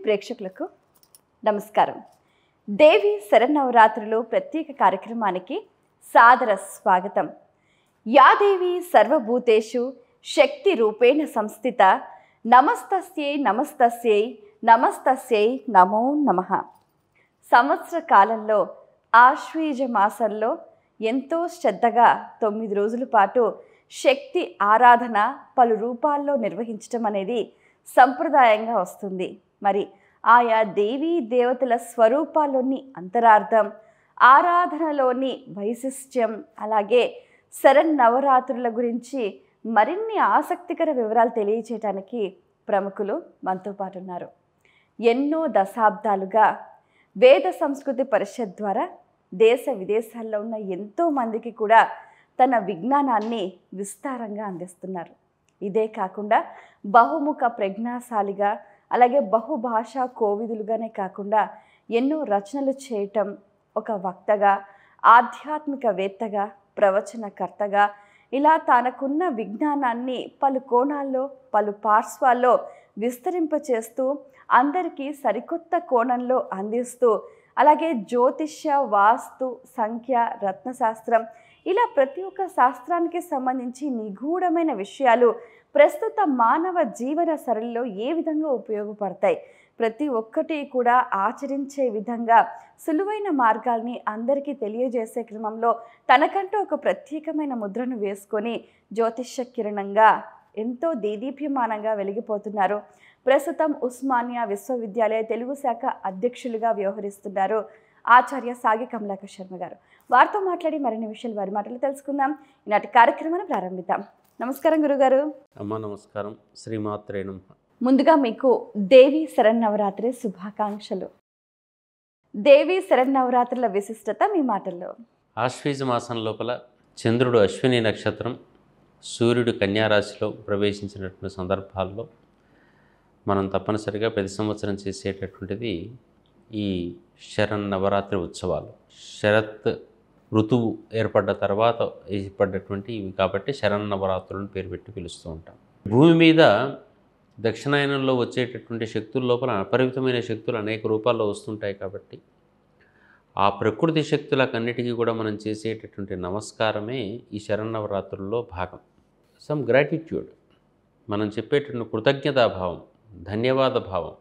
ప్రేక్షకులకు నమస్కారం. దేవి శరన్నవరాత్రులు ప్రత్యేక కార్యక్రమానికి సాదర స్వాగతం. యాదేవి సర్వభూతేషు శక్తి రూపేణ సంస్థిత నమస్తస్యై నమస్తస్యై నమస్తస్యై నమో నమః. సంవత్సర కాలంలో ఆశ్వీజ మాసంలో ఎంతో శ్రద్ధగా 9 రోజుల పాటు శక్తి ఆరాధన పలు రూపాల్లో నిర్వహించడం అనేది సంప్రదాయంగా వస్తుంది. మరి ఆయా దేవీ దేవతల స్వరూపాల్లోని అంతరార్థం, ఆరాధనలోని వైశిష్ట్యం, అలాగే శరన్నవరాత్రుల గురించి మరిన్ని ఆసక్తికర వివరాలు తెలియచేయడానికి ప్రముఖులు మనతో పాటు ఉన్నారు. ఎన్నో దశాబ్దాలుగా వేద సంస్కృతి పరిషత్ ద్వారా దేశ విదేశాల్లో ఉన్న ఎంతో మందికి కూడా తన విజ్ఞానాన్ని విస్తారంగా అందిస్తున్నారు. ఇదే కాకుండా బహుముఖ ప్రజ్ఞాశాలిగా, అలాగే బహుభాషా కోవిదులుగానే కాకుండా ఎన్నో రచనలు చేయటం, ఒక వక్తగా, ఆధ్యాత్మికవేత్తగా, ప్రవచనకర్తగా ఇలా తనకున్న విజ్ఞానాన్ని పలు కోణాల్లో, పలు పార్శ్వాల్లో విస్తరింపచేస్తూ అందరికీ సరికొత్త కోణంలో అందిస్తూ, అలాగే జ్యోతిష్య, వాస్తు, సంఖ్య, రత్నశాస్త్రం ఇలా ప్రతి ఒక్క శాస్త్రానికి సంబంధించి నిగూఢమైన విషయాలు ప్రస్తుత మానవ జీవన సరళిలో ఏ విధంగా ఉపయోగపడతాయి, ప్రతి ఒక్కటి కూడా ఆచరించే విధంగా సులువైన మార్గాల్ని అందరికీ తెలియజేసే క్రమంలో తనకంటూ ఒక ప్రత్యేకమైన ముద్రను వేసుకొని జ్యోతిష్య కిరణంగా ఎంతో దేదీప్యమానంగా వెలిగిపోతున్నారు. ప్రస్తుతం ఉస్మానియా విశ్వవిద్యాలయ తెలుగు శాఖ అధ్యక్షులుగా వ్యవహరిస్తున్నారు ఆచార్య సాగి కమలాకర్ శర్మ గారు. వారితో మాట్లాడి మరిన్ని విషయాలు వారి మాటలు తెలుసుకుందాం. ఈనాటి కార్యక్రమాన్ని ప్రారంభిద్దాం. నమస్కారం గురుగారు. అమ్మ నమస్కారం. శ్రీమాత్రే నమః. ముందుగా మీకు దేవి శరన్నవరాత్రి శుభాకాంక్షలు. దేవి శరన్నవరాత్రుల విశిష్టత మీ మాటల్లో. ఆశ్వీజ మాసం లోపల చంద్రుడు అశ్విని నక్షత్రం, సూర్యుడు కన్యారాశిలో ప్రవేశించినటువంటి సందర్భాల్లో మనం తప్పనిసరిగా ప్రతి సంవత్సరం చేసేటటువంటిది ఈ శరన్నవరాత్రి ఉత్సవాలు. శరత్ ఋతువు ఏర్పడ్డ తర్వాత ఏర్పడ్డటువంటి ఇవి కాబట్టి శరన్నవరాత్రులను పేరు పెట్టి పిలుస్తూ ఉంటాం. భూమి మీద దక్షిణాయనంలో వచ్చేటటువంటి శక్తుల లోపల అపరిమితమైన శక్తులు అనేక రూపాల్లో వస్తుంటాయి కాబట్టి ఆ ప్రకృతి శక్తులకన్నిటికీ కూడా మనం చేసేటటువంటి నమస్కారమే ఈ శరన్నవరాత్రుల్లో భాగం. సమ్ గ్రాటిట్యూడ్, మనం చెప్పేటటువంటి కృతజ్ఞతాభావం, ధన్యవాద భావం.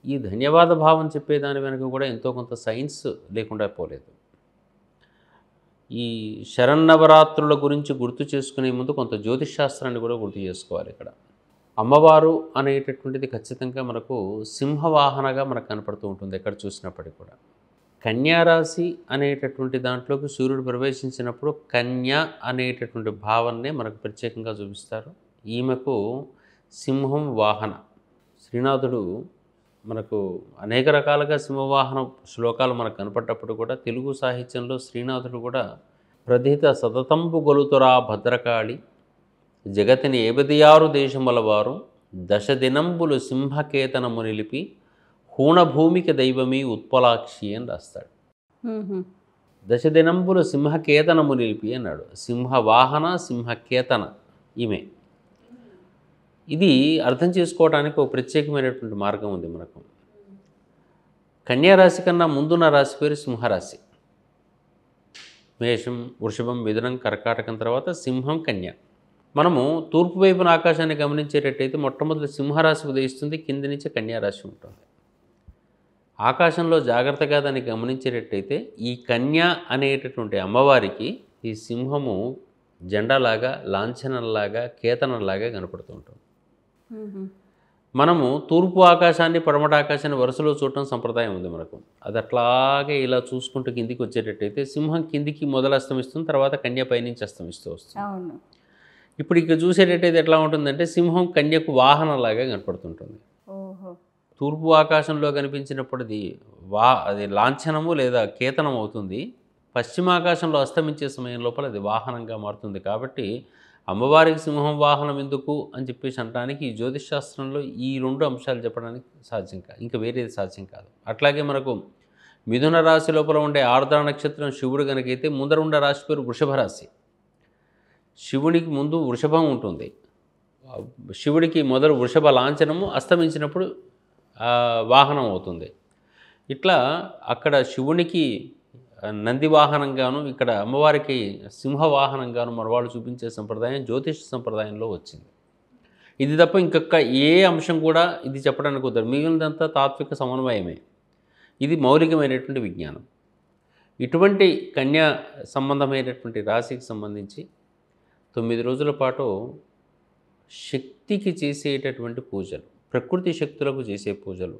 ఈ ధన్యవాద భావం చెప్పేదాని వెనుక కూడా ఎంతో కొంత సైన్స్ లేకుండా పోలేదు. ఈ శరన్నవరాత్రుల గురించి గుర్తు చేసుకునే ముందు కొంత జ్యోతిషాస్త్రాన్ని కూడా గుర్తు చేసుకోవాలి. ఇక్కడ అమ్మవారు అనేటటువంటిది ఖచ్చితంగా మనకు సింహవాహనగా మనకు కనపడుతూ ఉంటుంది ఎక్కడ చూసినప్పటికీ కూడా. కన్యారాశి అనేటటువంటి దాంట్లోకి సూర్యుడు ప్రవేశించినప్పుడు కన్య అనేటటువంటి భావన్నే మనకు ప్రత్యేకంగా చూపిస్తారు. ఈమెకు సింహం వాహన. శ్రీనాథుడు మనకు అనేక రకాలుగా సింహవాహన శ్లోకాలు మనకు కనపడ్డప్పుడు కూడా తెలుగు సాహిత్యంలో శ్రీనాథుడు కూడా ప్రధిత సతతంబు గొలుతురా భద్రకాళి జగతిని 86 దేశముల వారు దశదినంబులు సింహకేతనము నిలిపి హూణభూమికి దైవమీ ఉత్పలాక్షి అని రాస్తాడు. దశదినంబులు సింహకేతనము నిలిపి అన్నాడు. సింహవాహన, సింహకేతన ఈమె. ఇది అర్థం చేసుకోవడానికి ఒక ప్రత్యేకమైనటువంటి మార్గం ఉంది మనకు. కన్యారాశి కన్నా ముందున్న రాశి పేరు సింహరాశి. మేషం, వృషభం, మిథునం, కర్కాటకం తర్వాత సింహం, కన్య. మనము తూర్పు వైపున ఆకాశాన్ని గమనించేటట్టయితే మొట్టమొదటి సింహరాశి ఉదయిస్తుంది, కింది నుంచి కన్యారాశి ఉంటుంది. ఆకాశంలో జాగ్రత్తగా దాన్ని గమనించేటట్టయితే ఈ కన్య అనేటటువంటి అమ్మవారికి ఈ సింహము జెండాలాగా, లాంఛనంలాగా, కేతనంలాగా కనపడుతూ ఉంటుంది. మనము తూర్పు ఆకాశాన్ని, పడమట ఆకాశాన్ని వరుసలో చూడటం సంప్రదాయం ఉంది మనకు. అది అట్లాగే ఇలా చూసుకుంటూ కిందికి వచ్చేటట్టయితే సింహం కిందికి మొదలు అస్తమిస్తుంది, తర్వాత కన్య పైనుంచి అస్తమిస్తూ వస్తుంది. ఇప్పుడు ఇక్కడ చూసేటట్టయితే ఎట్లా ఉంటుందంటే సింహం కన్యకు వాహనంలాగా కనపడుతుంటుంది. తూర్పు ఆకాశంలో కనిపించినప్పుడు అది లాంఛనము లేదా కేతనం అవుతుంది. పశ్చిమాకాశంలో అస్తమించే సమయం లోపల అది వాహనంగా మారుతుంది. కాబట్టి అమ్మవారికి సింహం వాహనం ఎందుకు అని చెప్పేసి అనడానికి ఈ జ్యోతిషాస్త్రంలో ఈ 2 అంశాలు చెప్పడానికి సాధ్యం కాదు, ఇంకా వేరేది సాధ్యం కాదు. అట్లాగే మనకు మిథున రాశి లోపల ఉండే ఆర్ద్ర నక్షత్రం శివుడు కనుకైతే ముందర ఉండే రాశి పేరు వృషభ రాశి. శివునికి ముందు వృషభం ఉంటుంది. శివుడికి మొదలు వృషభ లాంఛనము, అస్తమించినప్పుడు వాహనం అవుతుంది. ఇట్లా అక్కడ శివునికి నంది వాహనంగాను, ఇక్కడ అమ్మవారికి సింహ వాహనంగాను మనవాళ్ళు చూపించే సంప్రదాయం జ్యోతిష సంప్రదాయంలో వచ్చింది. ఇది తప్ప ఇంకొక ఏ అంశం కూడా ఇది చెప్పడానికి కుదరదు. మిగిలినంతా తాత్విక సమన్వయమే. ఇది మౌలికమైనటువంటి విజ్ఞానం. ఇటువంటి కన్యా సంబంధమైనటువంటి రాశికి సంబంధించి 9 రోజుల పాటు శక్తికి చేసేటటువంటి పూజలు, ప్రకృతి శక్తులకు చేసే పూజలు.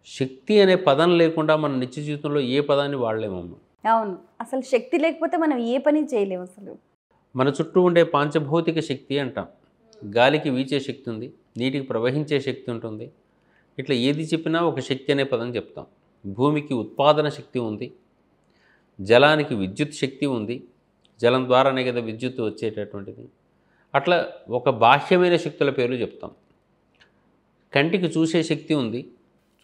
శక్తి అనే పదం లేకుండా మన నిత్య జీవితంలో ఏ పదాన్ని వాడలేమమ్మ. అవును, అసలు శక్తి లేకపోతే మనం ఏ పని చేయలేము అసలు. మన చుట్టూ ఉండే పాంచభౌతిక శక్తి అంటాం. గాలికి వీచే శక్తి ఉంది, నీటికి ప్రవహించే శక్తి ఉంటుంది. ఇట్లా ఏది చెప్పినా ఒక శక్తి అనే పదం చెప్తాం. భూమికి ఉత్పాదన శక్తి ఉంది, జలానికి విద్యుత్ శక్తి ఉంది, జలం ద్వారానే కదా విద్యుత్ వచ్చేటటువంటిది. అట్లా ఒక బాహ్యమైన శక్తుల పేర్లు చెప్తాం. కంటికి చూసే శక్తి ఉంది,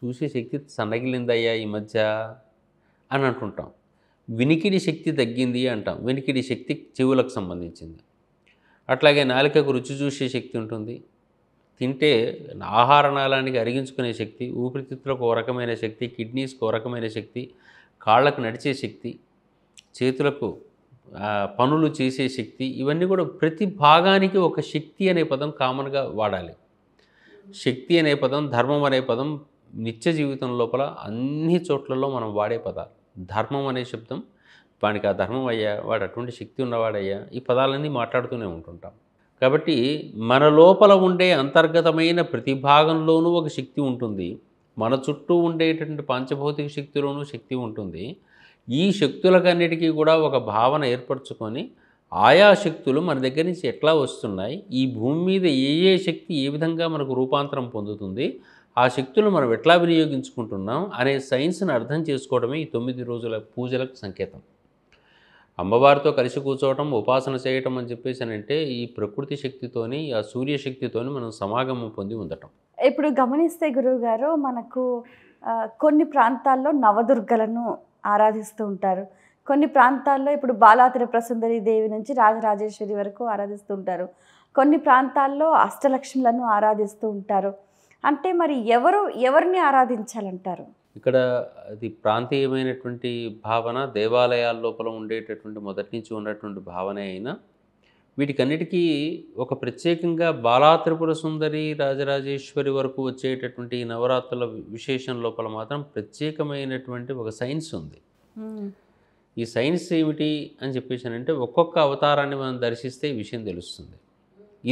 చూసే శక్తి సన్నగిలిందయ్యా ఈ మధ్య అని అంటుంటాం. వినికిడి శక్తి తగ్గింది అంటాం. వినికిడి శక్తి చెవులకు సంబంధించింది. అట్లాగే నాలుకకు రుచి చూసే శక్తి ఉంటుంది, తింటే ఆహార నాళానికి అరిగించుకునే శక్తి, ఊపిరితిత్తులకు ఓ రకమైన శక్తి, కిడ్నీస్కి ఓ రకమైన శక్తి, కాళ్ళకు నడిచే శక్తి, చేతులకు పనులు చేసే శక్తి. ఇవన్నీ కూడా ప్రతి భాగానికి ఒక శక్తి అనే పదం కామన్గా వాడాలి. శక్తి అనే పదం, ధర్మం అనే పదం నిత్య జీవితం లోపల అన్ని చోట్లలో మనం వాడే పదాలు. ధర్మం అనే శబ్దం, వాడికి ఆ ధర్మం అయ్యా, వాడు అటువంటి శక్తి ఉన్నవాడయ్యా, ఈ పదాలన్నీ మాట్లాడుతూనే ఉంటుంటాం. కాబట్టి మన లోపల ఉండే అంతర్గతమైన ప్రతి భాగంలోనూ ఒక శక్తి ఉంటుంది. మన చుట్టూ ఉండేటటువంటి పంచభౌతిక శక్తిలోనూ శక్తి ఉంటుంది. ఈ శక్తులకన్నిటికీ కూడా ఒక భావన ఏర్పరచుకొని ఆయా శక్తులు మన దగ్గర నుంచి ఎట్లా వస్తున్నాయి, ఈ భూమి మీద ఏ శక్తి ఏ విధంగా మనకు రూపాంతరం పొందుతుంది, ఆ శక్తులు మనం ఎట్లా వినియోగించుకుంటున్నాం అనే సైన్స్ని అర్థం చేసుకోవడమే ఈ 9 రోజుల పూజలకు సంకేతం. అమ్మవారితో కలిసి కూర్చోవటం, ఉపాసన చేయటం అని చెప్పేసి అంటే ఈ ప్రకృతి శక్తితోని, ఆ సూర్యశక్తితోని మనం సమాగమం పొంది ఉండటం. ఇప్పుడు గమనిస్తే గురువుగారు, మనకు కొన్ని ప్రాంతాల్లో నవదుర్గలను ఆరాధిస్తూ ఉంటారు. కొన్ని ప్రాంతాల్లో ఇప్పుడు బాలాత్రి ప్రసుందరి దేవి నుంచి రాజరాజేశ్వరి వరకు ఆరాధిస్తూ ఉంటారు. కొన్ని ప్రాంతాల్లో అష్టలక్ష్ములను ఆరాధిస్తూ ఉంటారు. అంటే మరి ఎవరిని ఆరాధించాలంటారు? ఇక్కడ అది ప్రాంతీయమైనటువంటి భావన, దేవాలయాల లోపల ఉండేటటువంటి మొదటి నుంచి ఉన్నటువంటి భావనే అయినా వీటికన్నిటికీ ఒక ప్రత్యేకంగా బాలాత్రిపుర సుందరి, రాజరాజేశ్వరి వరకు వచ్చేటటువంటి ఈ నవరాత్రుల విశేషం లోపల మాత్రం ప్రత్యేకమైనటువంటి ఒక సైన్స్ ఉంది. ఈ సైన్స్ ఏమిటి అని చెప్పేసి అంటే ఒక్కొక్క అవతారాన్ని మనం దర్శిస్తే ఈ విషయం తెలుస్తుంది.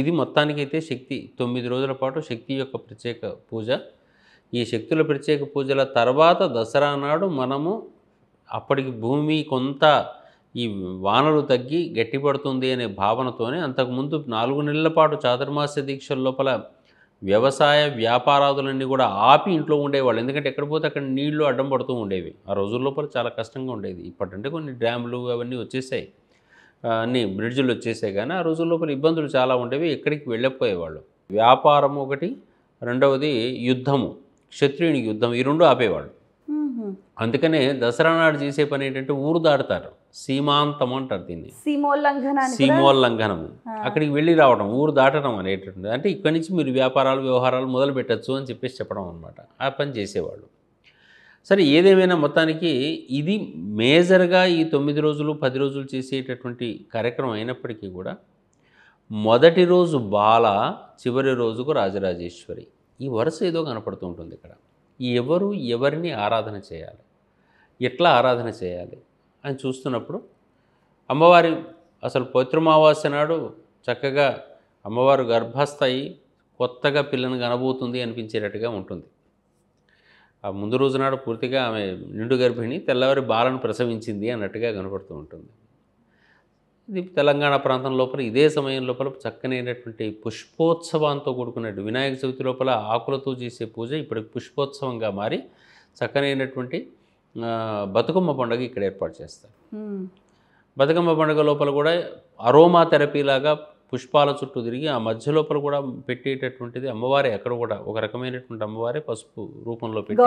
ఇది మొత్తానికైతే శక్తి 9 రోజుల పాటు శక్తి యొక్క ప్రత్యేక పూజ. ఈ శక్తుల ప్రత్యేక పూజల తర్వాత దసరా నాడు మనము అప్పటికి భూమి కొంత ఈ వానలు తగ్గి గట్టిపడుతుంది అనే భావనతోనే అంతకుముందు 4 నెలల పాటు చాతుర్మాస్య దీక్షల లోపల వ్యవసాయ వ్యాపారాదులన్నీ కూడా ఆపి ఇంట్లో ఉండేవాళ్ళు. ఎందుకంటే ఎక్కడ పోతే అక్కడ నీళ్లు అడ్డం పడుతూ ఉండేవి. ఆ రోజుల లోపల చాలా కష్టంగా ఉండేది. ఇప్పటింటే కొన్ని డ్యాములు అవన్నీ వచ్చేసాయి, అన్ని బ్రిడ్జులు వచ్చేసాయి, కానీ ఆ రోజుల లోపల ఇబ్బందులు చాలా ఉండేవి. ఎక్కడికి వెళ్ళకపోయేవాళ్ళు. వ్యాపారం ఒకటి, రెండవది యుద్ధము, క్షత్రియునికి యుద్ధం, ఈ రెండు ఆపేవాళ్ళు. అందుకనే దసరా నాడు చేసే పని ఏంటంటే ఊరు దాటుతారు, సీమాంతం అంటారు దీన్ని, సీమోల్లంఘనం. అక్కడికి వెళ్ళి రావడం, ఊరు దాటడం అనేటటువంటి, అంటే ఇక్కడి నుంచి మీరు వ్యాపారాలు వ్యవహారాలు మొదలు పెట్టచ్చు అని చెప్పేసి చెప్పడం అనమాట. ఆ పని చేసేవాళ్ళు. సరే, ఏదేమైనా మొత్తానికి ఇది మేజర్గా ఈ 9 రోజులు 10 రోజులు చేసేటటువంటి కార్యక్రమం అయినప్పటికీ కూడా మొదటి రోజు బాల, చివరి రోజుకు రాజరాజేశ్వరి, ఈ వరుస ఏదో కనపడుతూ ఉంటుంది ఇక్కడ. ఎవరిని ఆరాధన చేయాలి, ఎట్లా ఆరాధన చేయాలి అని చూస్తున్నప్పుడు అమ్మవారి అసలు పౌత్రమావాస్య నాడు చక్కగా అమ్మవారు గర్భస్థయి కొత్తగా పిల్లను కనబోతుంది అనిపించేటట్టుగా ఉంటుంది. ఆ ముందు రోజు నాడు పూర్తిగా ఆమె నిండు గర్భిణి, తెల్లవారి బాలను ప్రసవించింది అన్నట్టుగా కనపడుతూ ఉంటుంది. ఇది తెలంగాణ ప్రాంతం లోపల ఇదే సమయం లోపల చక్కనైనటువంటి పుష్పోత్సవంతో కూడుకున్నట్టు వినాయక చవితి లోపల ఆకులతో చేసే పూజ ఇప్పుడు పుష్పోత్సవంగా మారి చక్కనైనటువంటి బతుకమ్మ పండుగ ఇక్కడ ఏర్పాటు చేస్తారు. బతుకమ్మ పండుగ లోపల కూడా అరోమా థెరపీ లాగా పుష్పాల చుట్టూ తిరిగి ఆ మధ్య లోపల కూడా పెట్టేటటువంటిది అమ్మవారే. అక్కడ కూడా ఒక రకమైనటువంటి అమ్మవారే పసుపు రూపంలో పెట్టి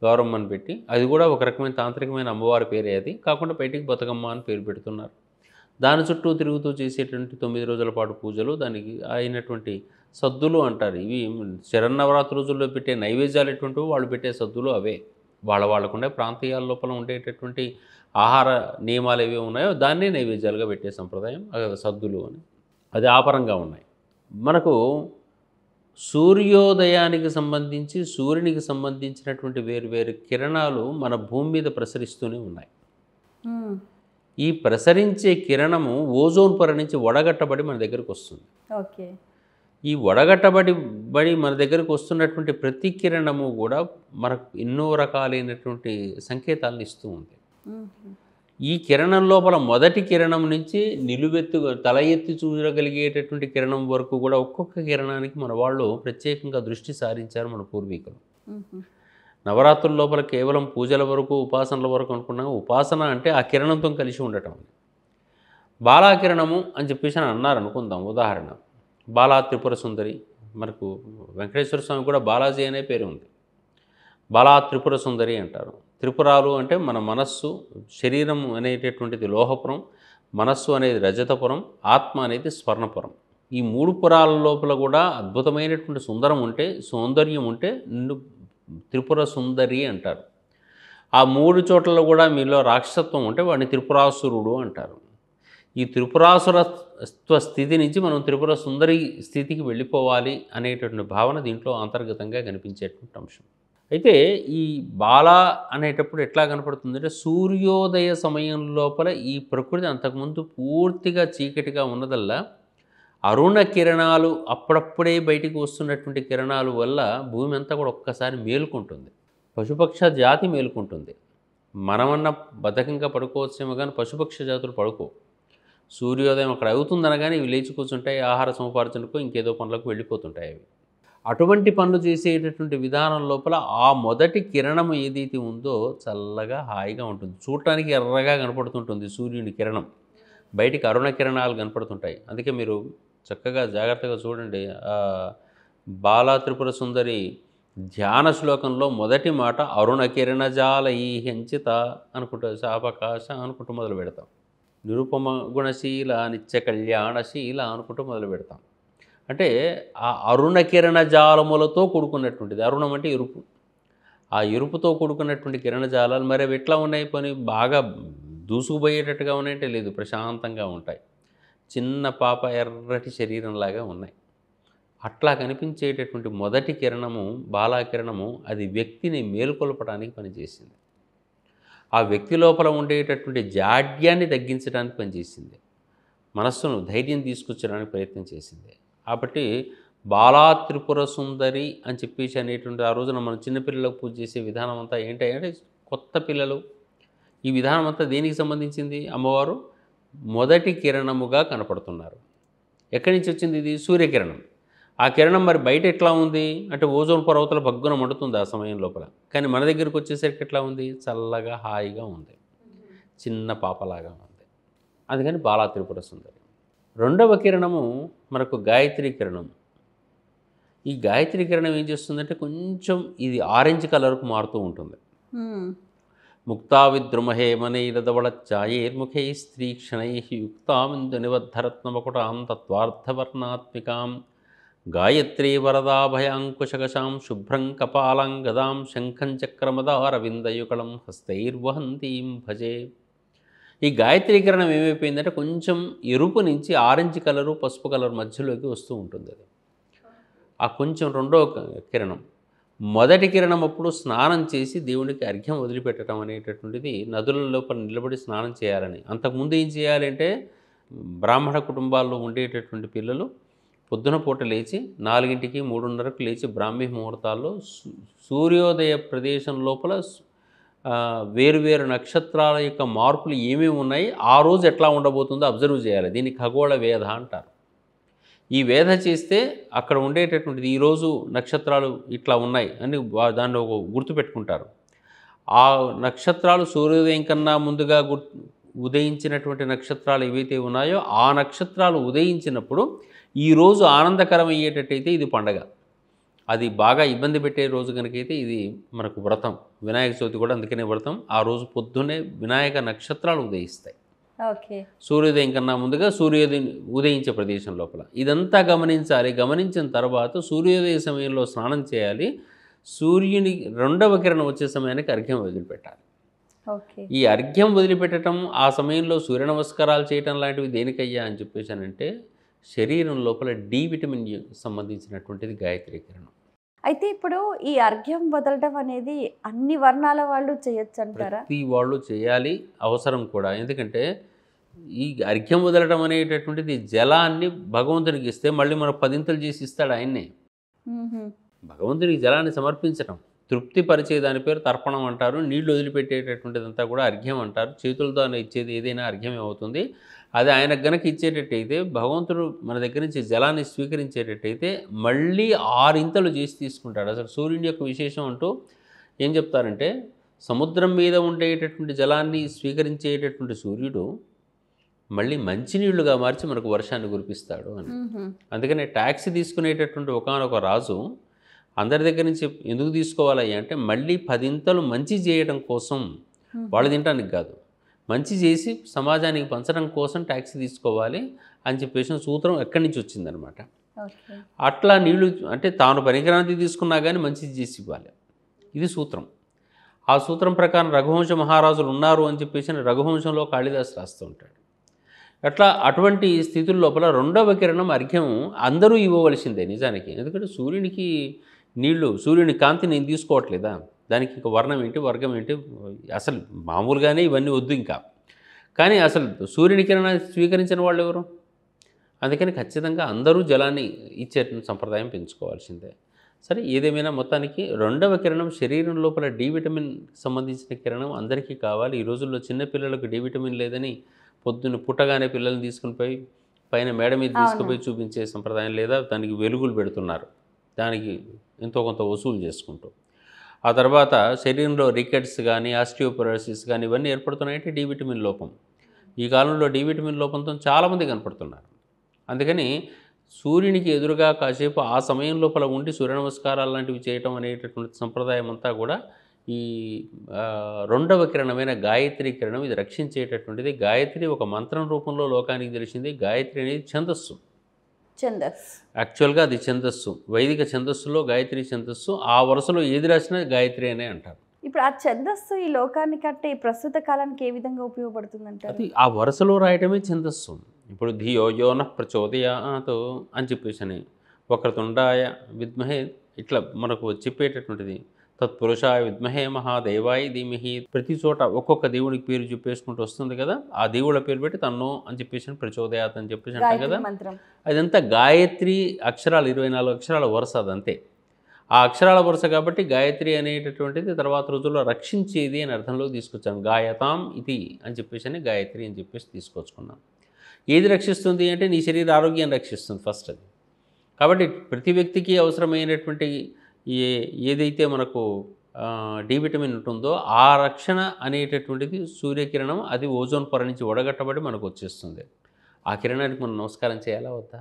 గౌరమ్మని పెట్టి, అది కూడా ఒక రకమైన తాంత్రికమైన అమ్మవారి పేరే. అది కాకుండా బయటికి బతుకమ్మ అని పేరు పెడుతున్నారు. దాని చుట్టూ తిరుగుతూ చేసేటువంటి 9 రోజుల పాటు పూజలు, దానికి అయినటువంటి సద్దులు అంటారు. ఇవి శరన్నవరాత్రి రోజుల్లో పెట్టే నైవేద్యాలు ఎటువంటివో వాళ్ళు పెట్టే సద్దులు అవే. వాళ్ళకుండే ప్రాంతీయాల లోపల ఉండేటటువంటి ఆహార నియమాలు ఏవి ఉన్నాయో దాన్నే నైవేద్యాలుగా పెట్టే సంప్రదాయం సద్దులు అని. అది ఆపరంగా ఉన్నాయి. మనకు సూర్యోదయానికి సంబంధించి సూర్యునికి సంబంధించినటువంటి వేరు వేరు కిరణాలు మన భూమి మీద ప్రసరిస్తూనే ఉన్నాయి. ఈ ప్రసరించే కిరణము ఓజోన్ పొర నుంచి వడగట్టబడి మన దగ్గరకు వస్తుంది. ఓకే. ఈ బడి మన దగ్గరకు వస్తున్నటువంటి ప్రతి కిరణము కూడా మనకు ఎన్నో రకాలైనటువంటి సంకేతాలను ఇస్తూ ఉంది. ఈ కిరణం లోపల మొదటి కిరణం నుంచి నిలువెత్తు తల ఎత్తి చూడగలిగేటటువంటి కిరణం వరకు కూడా ఒక్కొక్క కిరణానికి మన వాళ్ళు ప్రత్యేకంగా దృష్టి సారించారు మన పూర్వీకులు. నవరాత్రుల లోపల కేవలం పూజల వరకు ఉపాసనల వరకు అనుకున్నాం. ఉపాసన అంటే ఆ కిరణంతో కలిసి ఉండటం. బాలాకిరణము అని చెప్పేసి అని అన్నారు అనుకుందాం. ఉదాహరణ బాలా త్రిపుర సుందరి, మనకు వెంకటేశ్వర స్వామి కూడా బాలాజీ అనే పేరు ఉంది. బాలా త్రిపుర సుందరి అంటారు. త్రిపురాలు అంటే మన మనస్సు, శరీరం అనేటటువంటిది లోహపురం, మనస్సు అనేది రజతపురం, ఆత్మ అనేది స్వర్ణపురం. ఈ మూడు పురాల లోపల కూడా అద్భుతమైనటువంటి సౌందర్యం ఉంటే త్రిపుర సుందరి అంటారు. ఆ మూడు చోట్ల కూడా మీలో రాక్షసత్వం ఉంటే వాడిని త్రిపురాసురుడు అంటారు. ఈ త్రిపురాసురత్వ స్థితి నుంచి మనం త్రిపుర సుందరి స్థితికి వెళ్ళిపోవాలి అనేటటువంటి భావన దీంట్లో అంతర్గతంగా కనిపించేటువంటి అంశం. అయితే ఈ బాల అనేటప్పుడు ఎట్లా కనపడుతుందంటే సూర్యోదయ సమయం లోపల ఈ ప్రకృతి అంతకుముందు పూర్తిగా చీకటిగా ఉన్నదల్లా అరుణ కిరణాలు అప్పుడప్పుడే బయటికి వస్తున్నటువంటి కిరణాల వల్ల భూమి అంతా కూడా ఒక్కసారి మేలుకుంటుంది. పశుపక్ష జాతి మేలుకుంటుంది. మనమన్నా బద్ధకంగా పడుకోవచ్చేమో కానీ పశుపక్ష జాతులు పడుకో. సూర్యోదయం అక్కడ అవుతుందనగానే ఇవి లేచి కూర్చుంటాయి, ఆహార సముపార్జనకు ఇంకేదో పనులకు వెళ్ళిపోతుంటాయి. అవి అటువంటి పనులు చేసేటటువంటి విధానం లోపల ఆ మొదటి కిరణం ఏదైతే ఉందో చల్లగా హాయిగా ఉంటుంది. చూడటానికి ఎర్రగా కనపడుతుంటుంది సూర్యుని కిరణం, బయటికి అరుణ కిరణాలు కనపడుతుంటాయి. అందుకే మీరు చక్కగా జాగ్రత్తగా చూడండి. బాలా త్రిపుర సుందరి ధ్యాన శ్లోకంలో మొదటి మాట అరుణ కిరణజాల ఈ హెంచిత అనుకుంటూ శాపకాశ అనుకుంటూ మొదలు పెడతాం. నిరుపమ గుణశీల నిత్య కళ్యాణశీల అనుకుంటూ మొదలు పెడతాం. అంటే ఆ అరుణ కిరణజాలములతో కూడుకున్నటువంటిది. అరుణం అంటే ఎరుపు. ఆ ఎరుపుతో కూడుకున్నటువంటి కిరణజాలాలు మరి అవి ఎట్లా ఉన్నాయి? పని బాగా దూసుకుపోయేటట్టుగా ఉన్నాయంటే లేదు, ప్రశాంతంగా ఉంటాయి. చిన్న పాప ఎర్రటి శరీరంలాగా ఉన్నాయి. అట్లా కనిపించేటటువంటి మొదటి కిరణము బాలాకిరణము అది వ్యక్తిని మేలుకొల్పడానికి పనిచేసింది. ఆ వ్యక్తి లోపల ఉండేటటువంటి జాడ్యాన్ని తగ్గించడానికి పనిచేసింది. మనస్సును ధైర్యం తీసుకొచ్చడానికి ప్రయత్నం చేసింది. కాబట్టి బాలా త్రిపుర సుందరి అని చెప్పేసి అనేటువంటి ఆ రోజున మనం చిన్నపిల్లలకు పూజ చేసే విధానం అంతా ఏంటంటే కొత్త పిల్లలు ఈ విధానం అంతా దేనికి సంబంధించింది? అమ్మవారు మొదటి కిరణముగా కనపడుతున్నారు. ఎక్కడి నుంచి వచ్చింది ఇది? సూర్యకిరణం. ఆ కిరణం మరి బయట ఎట్లా ఉంది అంటే ఓజోన్ పొరవతల భగ్గున మండుతుంది ఆ సమయం లోపల. కానీ మన దగ్గరికి వచ్చేసరికి ఎట్లా ఉంది? చల్లగా హాయిగా ఉంది, చిన్న పాపలాగా ఉంది. అందుకని బాలా త్రిపుర సుందరి. రెండవ కిరణము మనకు గాయత్రి కిరణం. ఈ గాయత్రి కిరణం ఏం చేస్తుందంటే కొంచెం ఇది ఆరెంజ్ కలర్కు మారుతూ ఉంటుంది. ముక్తా విద్రుమహేమనైరదవళఛాయేర్ముఖై స్త్రీ క్షణై యుక్తామిందు నిబద్ధరత్నమకుటాం తత్వార్థవర్ణాత్మికాం గాయత్రీ వరదాభయాంకుశకశాం శుభ్రం కపాలాం గదాం శంఖం చక్రమదారవిందయుగళం హస్తైర్వహంతీం భజే. ఈ గాయత్రీ కిరణం ఏమైపోయిందంటే కొంచెం ఎరుపు నుంచి ఆరెంజ్ కలరు పసుపు కలర్ మధ్యలోకి వస్తూ ఉంటుంది. అది ఆ కొంచెం రెండో కిరణం. మొదటి కిరణం అప్పుడు స్నానం చేసి దేవునికి అర్ఘ్యం వదిలిపెట్టడం అనేటటువంటిది నదుల లోపల నిలబడి స్నానం చేయాలని. అంతకుముందు ఏం చేయాలంటే బ్రాహ్మణ కుటుంబాల్లో ఉండేటటువంటి పిల్లలు పొద్దున పూట లేచి 4కి 3:30కు లేచి బ్రాహ్మీ ముహూర్తాల్లో సూర్యోదయ ప్రదేశం లోపల వేరువేరు నక్షత్రాల యొక్క మార్పులు ఏమేమి ఉన్నాయి, ఆ రోజు ఎట్లా ఉండబోతుందో అబ్జర్వ్ చేయాలి. దీన్ని ఖగోళ వేద అంటారు. ఈ వేద చేస్తే అక్కడ ఉండేటటువంటిది ఈరోజు నక్షత్రాలు ఇట్లా ఉన్నాయి అని దాన్ని ఒక గుర్తుపెట్టుకుంటారు. ఆ నక్షత్రాలు సూర్యోదయం కన్నా ముందుగా ఉదయించినటువంటి నక్షత్రాలు ఏవైతే ఉన్నాయో ఆ నక్షత్రాలు ఉదయించినప్పుడు ఈరోజు ఆనందకరమయ్యేటట్టయితే ఇది పండగ. అది బాగా ఇబ్బంది పెట్టే రోజు కనుకైతే ఇది మనకు వ్రతం. వినాయక చవితి కూడా అందుకనే వ్రతం. ఆ రోజు పొద్దున్నే వినాయక నక్షత్రాలు ఉదయిస్తాయి. ఓకే. సూర్యోదయం కన్నా ముందుగా సూర్యోదయం ఉదయించే ప్రదేశం లోపల. ఇదంతా గమనించాలి. గమనించిన తర్వాత సూర్యోదయ సమయంలో స్నానం చేయాలి. సూర్యుని రెండవ కిరణం వచ్చే సమయానికి అర్ఘ్యం వదిలిపెట్టాలి. ఓకే. ఈ అర్ఘ్యం వదిలిపెట్టడం, ఆ సమయంలో సూర్య నమస్కారాలు చేయటం లాంటివి దేనికయ్యా అని చెప్పేసానంటే, శరీరం లోపల డి విటమిన్ సంబంధించినటువంటిది గాయత్రి కిరణం. అయితే ఇప్పుడు ఈ అర్ఘ్యం వదలడం అనేది అన్ని వర్ణాల వాళ్ళు చేయొచ్చు అంటారా? ప్రతి వాళ్ళు చేయాలి, అవసరం కూడా. ఎందుకంటే ఈ అర్ఘ్యం వదలడం అనేటటువంటిది జలాన్ని భగవంతునికి ఇస్తే మళ్ళీ మనకు పదింతలు చేసి ఇస్తాడు ఆయన్నే. హుహు. భగవంతునికి జలాన్ని సమర్పించటం, తృప్తి పరిచే దాని పేరు తర్పణం అంటారు. నీళ్లు వదిలిపెట్టేటటువంటిదంతా కూడా అర్ఘ్యం అంటారు. చేతులతో ఇచ్చేది ఏదైనా అర్ఘ్యమే అవుతుంది. అది ఆయనకు గనక ఇచ్చేటట్టయితే, భగవంతుడు మన దగ్గర నుంచి జలాన్ని స్వీకరించేటట్టయితే మళ్ళీ 6 ఇంతలు చేసి తీసుకుంటాడు. అసలు సూర్యుని యొక్క విశేషం అంటూ ఏం చెప్తారంటే, సముద్రం మీద ఉండేటటువంటి జలాన్ని స్వీకరించేటటువంటి సూర్యుడు మళ్ళీ మంచినీళ్లుగా మార్చి మనకు వర్షాన్ని కురిపిస్తాడు అని. హుహు. అందుకనే ట్యాక్సీ తీసుకునేటటువంటి ఒకానొక రాజు అందరి దగ్గర నుంచి ఎందుకు తీసుకోవాలి అంటే, మళ్ళీ 10 ఇంతలు మంచి చేయడం కోసం, వాళ్ళు తినడానికి కాదు, మంచి చేసి సమాజానికి పంచడం కోసం ట్యాక్సీ తీసుకోవాలి అని చెప్పేసిన సూత్రం ఎక్కడి నుంచి వచ్చిందనమాట. ఓకే. అట్లా నీళ్లు అంటే తాను పనికిరాంతి తీసుకున్నా కానీ మంచి చేసి ఇవ్వాలి, ఇది సూత్రం. ఆ సూత్రం ప్రకారం రఘువంశ మహారాజులు ఉన్నారు అని చెప్పేసి రఘువంశంలో కాళిదాసు రాస్తూ ఉంటాడు. అట్లా అటువంటి స్థితుల లోపల రెండవ కిరణం అర్ఘ్యం అందరూ ఇవ్వవలసిందే నిజానికి. ఎందుకంటే సూర్యునికి నీళ్లు, సూర్యుని కాంతి నేను తీసుకోవట్లేదా, దానికి ఇంక వర్ణం ఏంటి, వర్గం ఏంటి, అసలు మామూలుగానే ఇవన్నీ వద్దు ఇంకా. కానీ అసలు సూర్యుని కిరణాన్ని స్వీకరించిన వాళ్ళు ఎవరు? అందుకని ఖచ్చితంగా అందరూ జలాన్ని ఇచ్చే సంప్రదాయం పెంచుకోవాల్సిందే. సరే, ఏదేమైనా మొత్తానికి రెండవ కిరణం శరీరం లోపల డి విటమిన్ సంబంధించిన కిరణం అందరికీ కావాలి. ఈ రోజుల్లో చిన్నపిల్లలకు డి విటమిన్ లేదని పొద్దున్న పుట్టగానే పిల్లల్ని తీసుకుని పోయి పైన మేడ మీద తీసుకుపోయి చూపించే సంప్రదాయం లేదా, దానికి వెలుగులు పెడుతున్నారు, దానికి ఎంతో కొంత వసూలు చేసుకుంటూ. ఆ తర్వాత శరీరంలో రికెట్స్ కానీ, ఆస్టియోపొరోసిస్ కానీ ఇవన్నీ ఏర్పడుతున్నాయంటే డి విటమిన్ లోపం. ఈ కాలంలో డి విటమిన్ లోపంతో చాలామంది కనపడుతున్నారు. అందుకని సూర్యునికి ఎదురుగా కాసేపు ఆ సమయం లోపల ఉండి సూర్య నమస్కారాలు లాంటివి చేయటం అనేటటువంటి సంప్రదాయం అంతా కూడా ఈ రెండవ కిరణమైన గాయత్రి కిరణం ఇది రక్షించేటటువంటిది. గాయత్రి ఒక మంత్రం రూపంలో లోకానికి తెలిసింది. గాయత్రి అనేది ఛందస్సు, యాక్చువల్గా అది ఛందస్సు, వైదిక ఛందస్సులో గాయత్రి ఛందస్సు. ఆ వరుసలో ఏది రాసినా గాయత్రి అనే అంటారు. ఇప్పుడు ఆ ఛందస్సు ఈ లోకానికి అంటే ఈ ప్రస్తుత కాలానికి ఏ విధంగా ఉపయోగపడుతుంది అంటారు? అది ఆ వరుసలో రాయటమే ఛందస్సు. ఇప్పుడు ధియో యో నః ప్రచోదయాత్ అని చెప్పేసి, వక్రతుండాయ విద్మహే ఇట్లా మనకు చెప్పేటటువంటిది. తత్పురుషాయ విద్మహే మహాదేవాయ ధీమహి. ప్రతి చోట ఒక్కొక్క దేవుడికి పేరు చెప్పేసుకుంటూ వస్తుంది కదా, ఆ దేవుళ్ళ పేరు పెట్టి తన్నో అని చెప్పేసి ప్రచోదయాత్ అని చెప్పేసి అంటాం కదా. అదంతా గాయత్రి అక్షరాలు, 24 అక్షరాల వరుస అదంతే. ఆ అక్షరాల వరుస కాబట్టి గాయత్రి అనేటటువంటిది తర్వాత రోజుల్లో రక్షించేది అని అర్థంలో తీసుకొచ్చాను. గాయతాం ఇది అని చెప్పేసి గాయత్రి అని చెప్పేసి తీసుకొచ్చుకున్నాం. ఏది రక్షిస్తుంది అంటే నీ శరీర ఆరోగ్యాన్ని రక్షిస్తుంది ఫస్ట్ అది. కాబట్టి ప్రతి వ్యక్తికి అవసరమైనటువంటి ఏదైతే మనకు డి విటమిన్ ఉంటుందో ఆ రక్షణ అనేటటువంటిది సూర్యకిరణం, అది ఓజోన్ పొర నుంచి వడగట్టబడి మనకు వచ్చేస్తుంది. ఆ కిరణానికి మనం నమస్కారం చేయాలా వద్దా?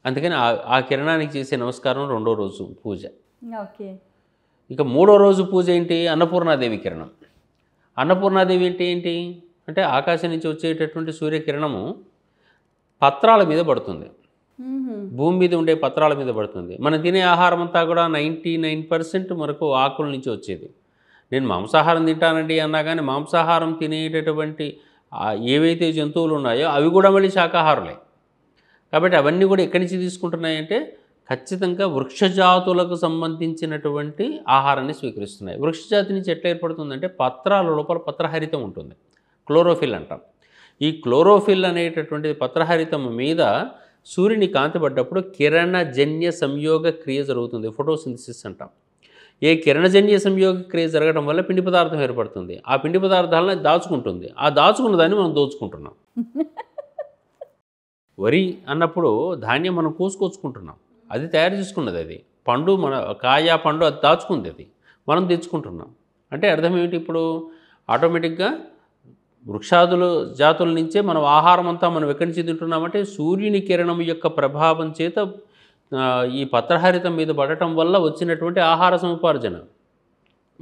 అందుకని ఆ కిరణానికి చేసే నమస్కారం రెండో రోజు పూజ. ఓకే. ఇక మూడో రోజు పూజ ఏంటి? అన్నపూర్ణాదేవి కిరణం. అన్నపూర్ణాదేవి అంటే ఏంటి అంటే ఆకాశం నుంచి వచ్చేటటువంటి సూర్యకిరణము పత్రాల మీద పడుతుంది, భూమి మీద ఉండే పత్రాల మీద పడుతుంది. మనం తినే ఆహారం అంతా కూడా 99% మనకు ఆకుల నుంచి వచ్చేది. నేను మాంసాహారం తింటానండి అన్నా కానీ మాంసాహారం తినేటటువంటి ఏవైతే జంతువులు ఉన్నాయో అవి కూడా మళ్ళీ శాకాహారులే. కాబట్టి అవన్నీ కూడా ఎక్కడి నుంచి తీసుకుంటున్నాయంటే ఖచ్చితంగా వృక్షజాతులకు సంబంధించినటువంటి ఆహారాన్ని స్వీకరిస్తున్నాయి. వృక్షజాతి నుంచి ఎట్లా ఏర్పడుతుందంటే పత్రాల లోపల పత్రహరితం ఉంటుంది, క్లోరోఫిల్ అంటాం. ఈ క్లోరోఫిల్ అనేటటువంటి పత్రహరితం మీద సూర్యుని కాంతి పడ్డప్పుడు కిరణజన్య సంయోగ క్రియ జరుగుతుంది, ఫోటోసింథసిస్ అంటాం. ఏ కిరణజన్య సంయోగ క్రియ జరగడం వల్ల పిండి పదార్థం ఏర్పడుతుంది. ఆ పిండి పదార్థాలను దాచుకుంటుంది. ఆ దాచుకున్న దాన్ని మనం దోచుకుంటున్నాం. వరి అన్నప్పుడు ధాన్యం మనం కోసుకొచ్చుకుంటున్నాం, అది తయారు చేసుకున్నది. అది పండు, మన కాయ పండు అది దాచుకుంది, అది మనం తెచ్చుకుంటున్నాం. అంటే అర్థం ఏమిటి? ఇప్పుడు ఆటోమేటిక్గా వృక్షాదుల జాతుల నుంచే మనం ఆహారం అంతా మనం ఎక్కడి నుంచి తింటున్నామంటే సూర్యుని కిరణం యొక్క ప్రభావం చేత ఈ పత్రహరితం మీద పడటం వల్ల వచ్చినటువంటి ఆహార సముపార్జన.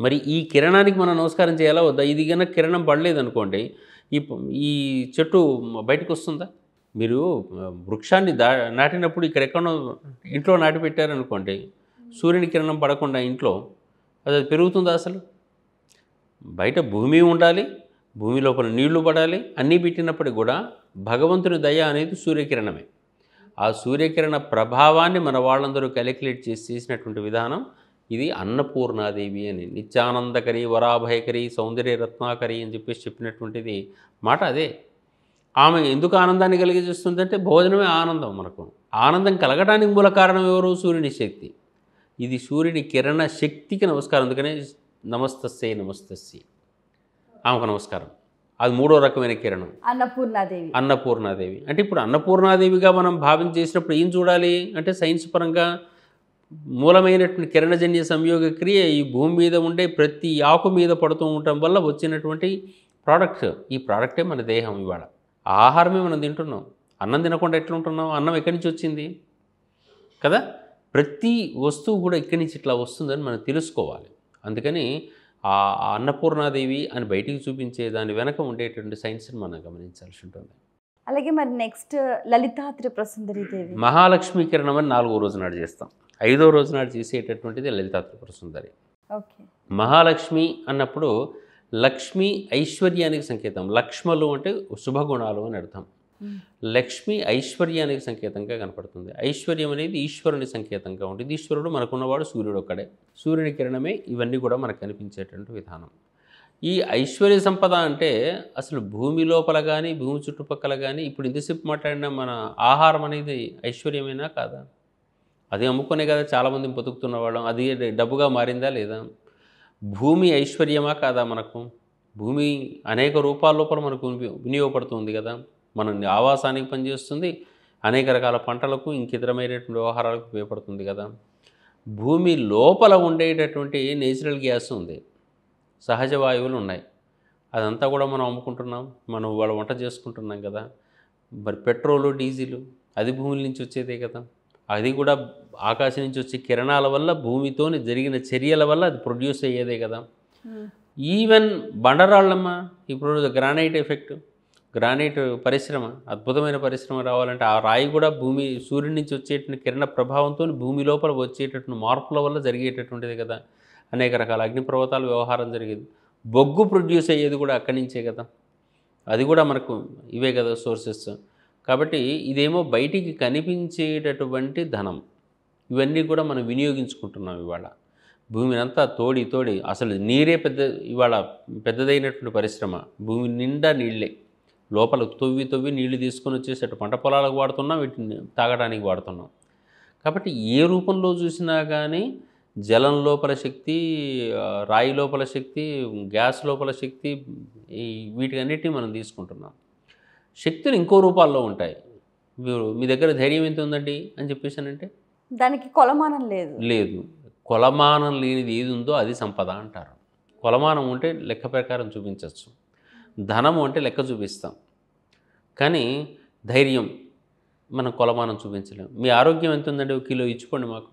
మరి ఈ కిరణానికి మనం నమస్కారం చేయాలా వద్దా? ఇది కనుక కిరణం పడలేదనుకోండి, ఈ చెట్టు బయటకు వస్తుందా? మీరు వృక్షాన్ని నాటినప్పుడు ఇక్కడెక్కడో ఇంట్లో నాటి పెట్టారనుకోండి, సూర్యుని కిరణం పడకుండా ఇంట్లో అది పెరుగుతుందా అసలు? బయట భూమి ఉండాలి, భూమి లోపల నీళ్లు పడాలి, అన్నీ పెట్టినప్పటికి కూడా భగవంతుని దయ అనేది సూర్యకిరణమే. ఆ సూర్యకిరణ ప్రభావాన్ని మన వాళ్ళందరూ క్యాలిక్యులేట్ చేసినటువంటి విధానం ఇది అన్నపూర్ణాదేవి అని. నిత్యానందకరి, వరాభయకరి, సౌందర్య రత్నాకరి అని చెప్పినటువంటిది మాట అదే. ఆమె ఎందుకు ఆనందాన్ని కలిగజేస్తుందంటే భోజనమే ఆనందం మనకు. ఆనందం కలగడానికి మూల కారణం ఎవరు? సూర్యుని శక్తి. ఇది సూర్యుని కిరణ శక్తికి నమస్కారం. అందుకనే నమస్తస్యై నమస్తస్యై, ఆమెకు నమస్కారం. అది మూడో రకమైన కిరణం, అన్నపూర్ణాదేవి. అన్నపూర్ణాదేవి. అంటే ఇప్పుడు అన్నపూర్ణాదేవిగా మనం భావన చేసినప్పుడు ఏం చూడాలి అంటే, సైన్స్ పరంగా మూలమైనటువంటి కిరణజన్య సంయోగ క్రియ ఈ భూమి మీద ఉండే ప్రతి ఆకు మీద పడుతూ ఉండటం వల్ల వచ్చినటువంటి ప్రోడక్ట్. ఈ ప్రోడక్టే మన దేహం. ఇవాళ ఆహారమే మనం తింటున్నాం. అన్నం తినకుండా ఎట్లుంటున్నాం? అన్నం ఎక్కడి నుంచి వచ్చింది కదా? ప్రతి వస్తువు కూడా ఇక్కడి నుంచి ఇట్లా వస్తుందని మనం తెలుసుకోవాలి. అందుకని ఆ అన్నపూర్ణాదేవి అని బయటికి చూపించే దాని వెనక ఉండేటువంటి సైన్స్ని మనం గమనించాల్సి ఉంటుంది. అలాగే మరి నెక్స్ట్ లలితా త్రిపురసుందరి దేవి. మహాలక్ష్మీ కిరణం అని 4వ రోజు నాడు చేస్తాం. 5వ రోజు నాడు చేసేటటువంటిది లలితా త్రిపురసుందరి. ఓకే. మహాలక్ష్మి అన్నప్పుడు లక్ష్మి ఐశ్వర్యానికి సంకేతం. లక్ష్మలు అంటే శుభగుణాలు అని అర్థం. లక్ష్మి ఐశ్వర్యానికి సంకేతంగా కనపడుతుంది. ఐశ్వర్యం అనేది ఈశ్వరుని సంకేతంగా ఉంటుంది. ఈశ్వరుడు మనకున్నవాడు సూర్యుడు ఒక్కడే. సూర్యుని కిరణమే ఇవన్నీ కూడా మనకు కనిపించేటువంటి విధానం. ఈ ఐశ్వర్య సంపద అంటే అసలు భూమి లోపల కానీ భూమి చుట్టుపక్కల కానీ ఇప్పుడు ఇంతసేపు మాట్లాడిన మన ఆహారం అనేది ఐశ్వర్యమేనా కాదా? అది అమ్ముకునే కదా చాలామంది బతుకుతున్న వాళ్ళం. అది డబ్బుగా మారిందా లేదా? భూమి ఐశ్వర్యమా కాదా మనకు? భూమి అనేక రూపాల లోపల మనకు వినియోగపడుతుంది కదా. మన ఆవాసానికి పనిచేస్తుంది, అనేక రకాల పంటలకు ఇంకితరమైనటువంటి వ్యవహారాలకు ఉపయోగపడుతుంది కదా. భూమి లోపల ఉండేటటువంటి నేచురల్ గ్యాస్ ఉంది, సహజ వాయువులు ఉన్నాయి. అదంతా కూడా మనం అమ్ముకుంటున్నాం, మనం వాళ్ళ వంట చేసుకుంటున్నాం కదా. మరి పెట్రోలు, డీజిలు అది భూమి నుంచి వచ్చేదే కదా. అది కూడా ఆకాశం నుంచి వచ్చే కిరణాల వల్ల, భూమితోని జరిగిన చర్యల వల్ల అది ప్రొడ్యూస్ అయ్యేదే కదా. ఈవెన్ బండరాళ్ళమ్మ, ఇప్పుడు గ్రానైట్ ఎఫెక్ట్, గ్రానైట్ పరిశ్రమ, అద్భుతమైన పరిశ్రమ రావాలంటే ఆ రాయి కూడా భూమి సూర్యుడి నుంచి వచ్చేటువంటి కిరణ ప్రభావంతో భూమి లోపల వచ్చేటటువంటి మార్పుల వల్ల జరిగేటటువంటిది కదా. అనేక రకాల అగ్నిపర్వతాల వ్యవహారం జరిగేది. బొగ్గు ప్రొడ్యూస్ అయ్యేది కూడా అక్కడి నుంచే కదా. అది కూడా మనకు ఇవే కదా సోర్సెస్. కాబట్టి ఇదేమో బయటికి కనిపించేటటువంటి ధనం. ఇవన్నీ కూడా మనం వినియోగించుకుంటున్నాం ఇవాళ. భూమిని అంతా తోడి అసలు నీరే ఇవాళ పెద్దదైనటువంటి పరిశ్రమ. భూమి నిండా నీళ్ళే, లోపల తవ్వి నీళ్లు తీసుకొని వచ్చేసి అటు పంట పొలాలకు వాడుతున్నాం, వీటిని తాగడానికి వాడుతున్నాం. కాబట్టి ఏ రూపంలో చూసినా కానీ జలం లోపల శక్తి, రాయి లోపల శక్తి, గ్యాస్ లోపల శక్తి, వీటికన్నిటిని మనం తీసుకుంటున్నాం. శక్తులు ఇంకో రూపాల్లో ఉంటాయి. మీ దగ్గర ధైర్యం ఎంత ఉందండి అని చెప్పేసానంటే దానికి కొలమానం లేదు. కొలమానం లేనిది ఏది ఉందో అది సంపద అంటారు. కొలమానం ఉంటే లెక్క ప్రకారం చూపించవచ్చు, ధనము అంటే లెక్క చూపిస్తాం, కానీ ధైర్యం మనం కొలమానం చూపించలేము. మీ ఆరోగ్యం ఎంత ఉందండి, 1 కిలో ఇచ్చుకోండి మాకు,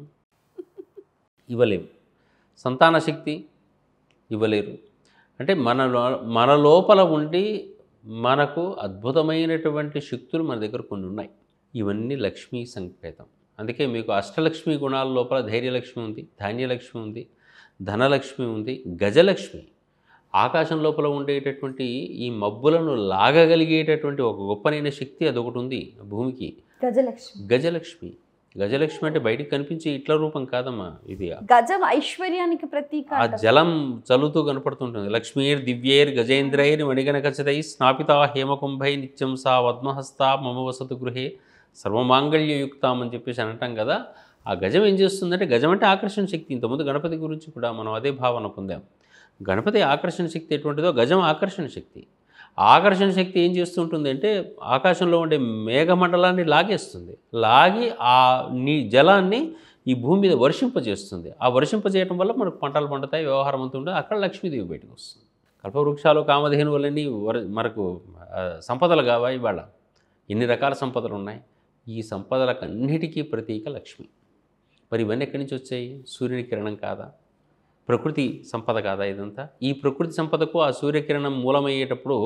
ఇవ్వలేము. సంతాన శక్తి ఇవ్వలేరు. అంటే మన లోపల ఉండి మనకు అద్భుతమైనటువంటి శక్తులు మన దగ్గర కొన్ని ఉన్నాయి. ఇవన్నీ లక్ష్మీ సంకేతం. అందుకే మీకు అష్టలక్ష్మి గుణాల లోపల ధైర్యలక్ష్మి ఉంది, ధాన్యలక్ష్మి ఉంది, ధనలక్ష్మి ఉంది, గజలక్ష్మి. ఆకాశం లోపల ఉండేటటువంటి ఈ మబ్బులను లాగగలిగేటటువంటి ఒక గొప్పనైన శక్తి అదొకటి ఉంది భూమికి, గజలక్ష్మి. గజలక్ష్మి అంటే బయటికి కనిపించే ఇట్ల రూపం కాదమ్మా, ఇది గజం ఐశ్వర్యానికి ప్రతీక. ఆ జలం చలుతూ కనపడుతుంటుంది. లక్ష్మీర్ దివ్యేర్ గజేంద్రైర్ మణిగణ ఖచ్చితై స్నాపితా హేమకుంభై నిత్యం సా పద్మహస్తా మమ వసతు గృహే సర్వమాంగళ్యయుక్తాం అని చెప్పేసి అనటం కదా. ఆ గజం ఏం చేస్తుందంటే, గజం అంటే ఆకర్షణ శక్తి. ఇంతకుముందు గణపతి గురించి కూడా మనం అదే భావన పొందాం. గణపతి ఆకర్షణ శక్తి ఎటువంటిదో గజం ఆకర్షణ శక్తి. ఆకర్షణ శక్తి ఏం చేస్తుంటుంది అంటే ఆకాశంలో ఉండే మేఘమండలాన్ని లాగేస్తుంది, లాగి ఆ జలాన్ని ఈ భూమి మీద వర్షింపజేస్తుంది. ఆ వర్షింపజేయడం వల్ల మనకు పంటలు పండుతాయి, వ్యవహారం అంతా ఉంటుంది. అక్కడ లక్ష్మీదేవి బయటకు వస్తుంది. కల్పవృక్షాలు, కామధేనువులన్నీ మనకు సంపదలు కావా ఇవాళ? ఎన్ని రకాల సంపదలు ఉన్నాయి. ఈ సంపదలకన్నిటికీ ప్రతీక లక్ష్మి. మరి ఇవన్నీ ఎక్కడి నుంచి వచ్చాయి? సూర్యుని కిరణం కాదా? ప్రకృతి సంపద కాదా ఇదంతా? ఈ ప్రకృతి సంపదకు ఆ సూర్యకిరణం మూలమయ్యేటప్పుడు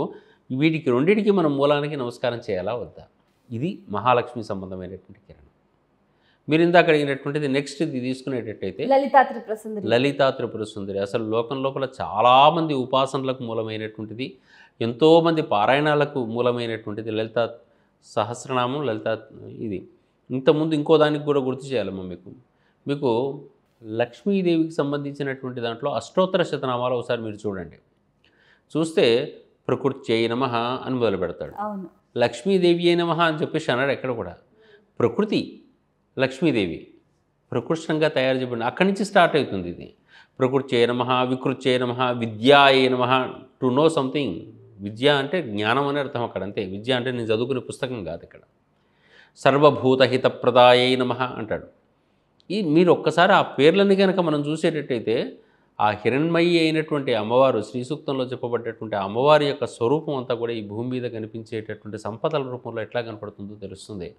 వీటికి రెండింటికి మనం మూలానికి నమస్కారం చేయాలా వద్దా? ఇది మహాలక్ష్మి సంబంధమైనటువంటి కిరణం. మీరు ఇందాక అడిగినటువంటిది నెక్స్ట్ ఇది తీసుకునేటట్టయితే లలితా త్రిపుర సుందరి. లలితా త్రిపుర సుందరి. అసలు లోకం లోపల చాలామంది ఉపాసనలకు మూలమైనటువంటిది, ఎంతోమంది పారాయణాలకు మూలమైనటువంటిది లలితా సహస్రనామం, లలితా ఇది. ఇంతకుముందు ఇంకో దానికి కూడా గుర్తు చేయాలమ్మా మీకు లక్ష్మీదేవికి సంబంధించినటువంటి దాంట్లో అష్టోత్తర శతనామాలు ఒకసారి మీరు చూడండి. చూస్తే ప్రకృత్యై నమః అని మొదలు పెడతాడు. అవును. లక్ష్మీదేవి అయి నమః అని చెప్పేసి అన్నాడు ఎక్కడ కూడా. ప్రకృతి లక్ష్మీదేవి ప్రకృష్టంగా తయారు చేయబడింది. అక్కడి నుంచి స్టార్ట్ అవుతుంది ఇది. ప్రకృత్యై నమః, వికృత్యై నమః, విద్యాయై నమః. To know something. విద్య అంటే జ్ఞానం అని అర్థం అక్కడ, అంతే. విద్య అంటే నేను చదువుకునే పుస్తకం కాదు ఇక్కడ. సర్వభూతహితప్రదాయై నమః అంటాడు. మీరు ఒక్కసారి ఆ పేర్లని కనుక మనం చూసేటట్టయితే ఆ హిరణ్మయి అయినటువంటి అమ్మవారు, శ్రీ సూక్తంలో చెప్పబడ్డటువంటి అమ్మవారి యొక్క స్వరూపం అంతా కూడా ఈ భూమి మీద కనిపించేటటువంటి సంపదల రూపంలో ఎట్లా కనపడుతుందో తెలుస్తుంది.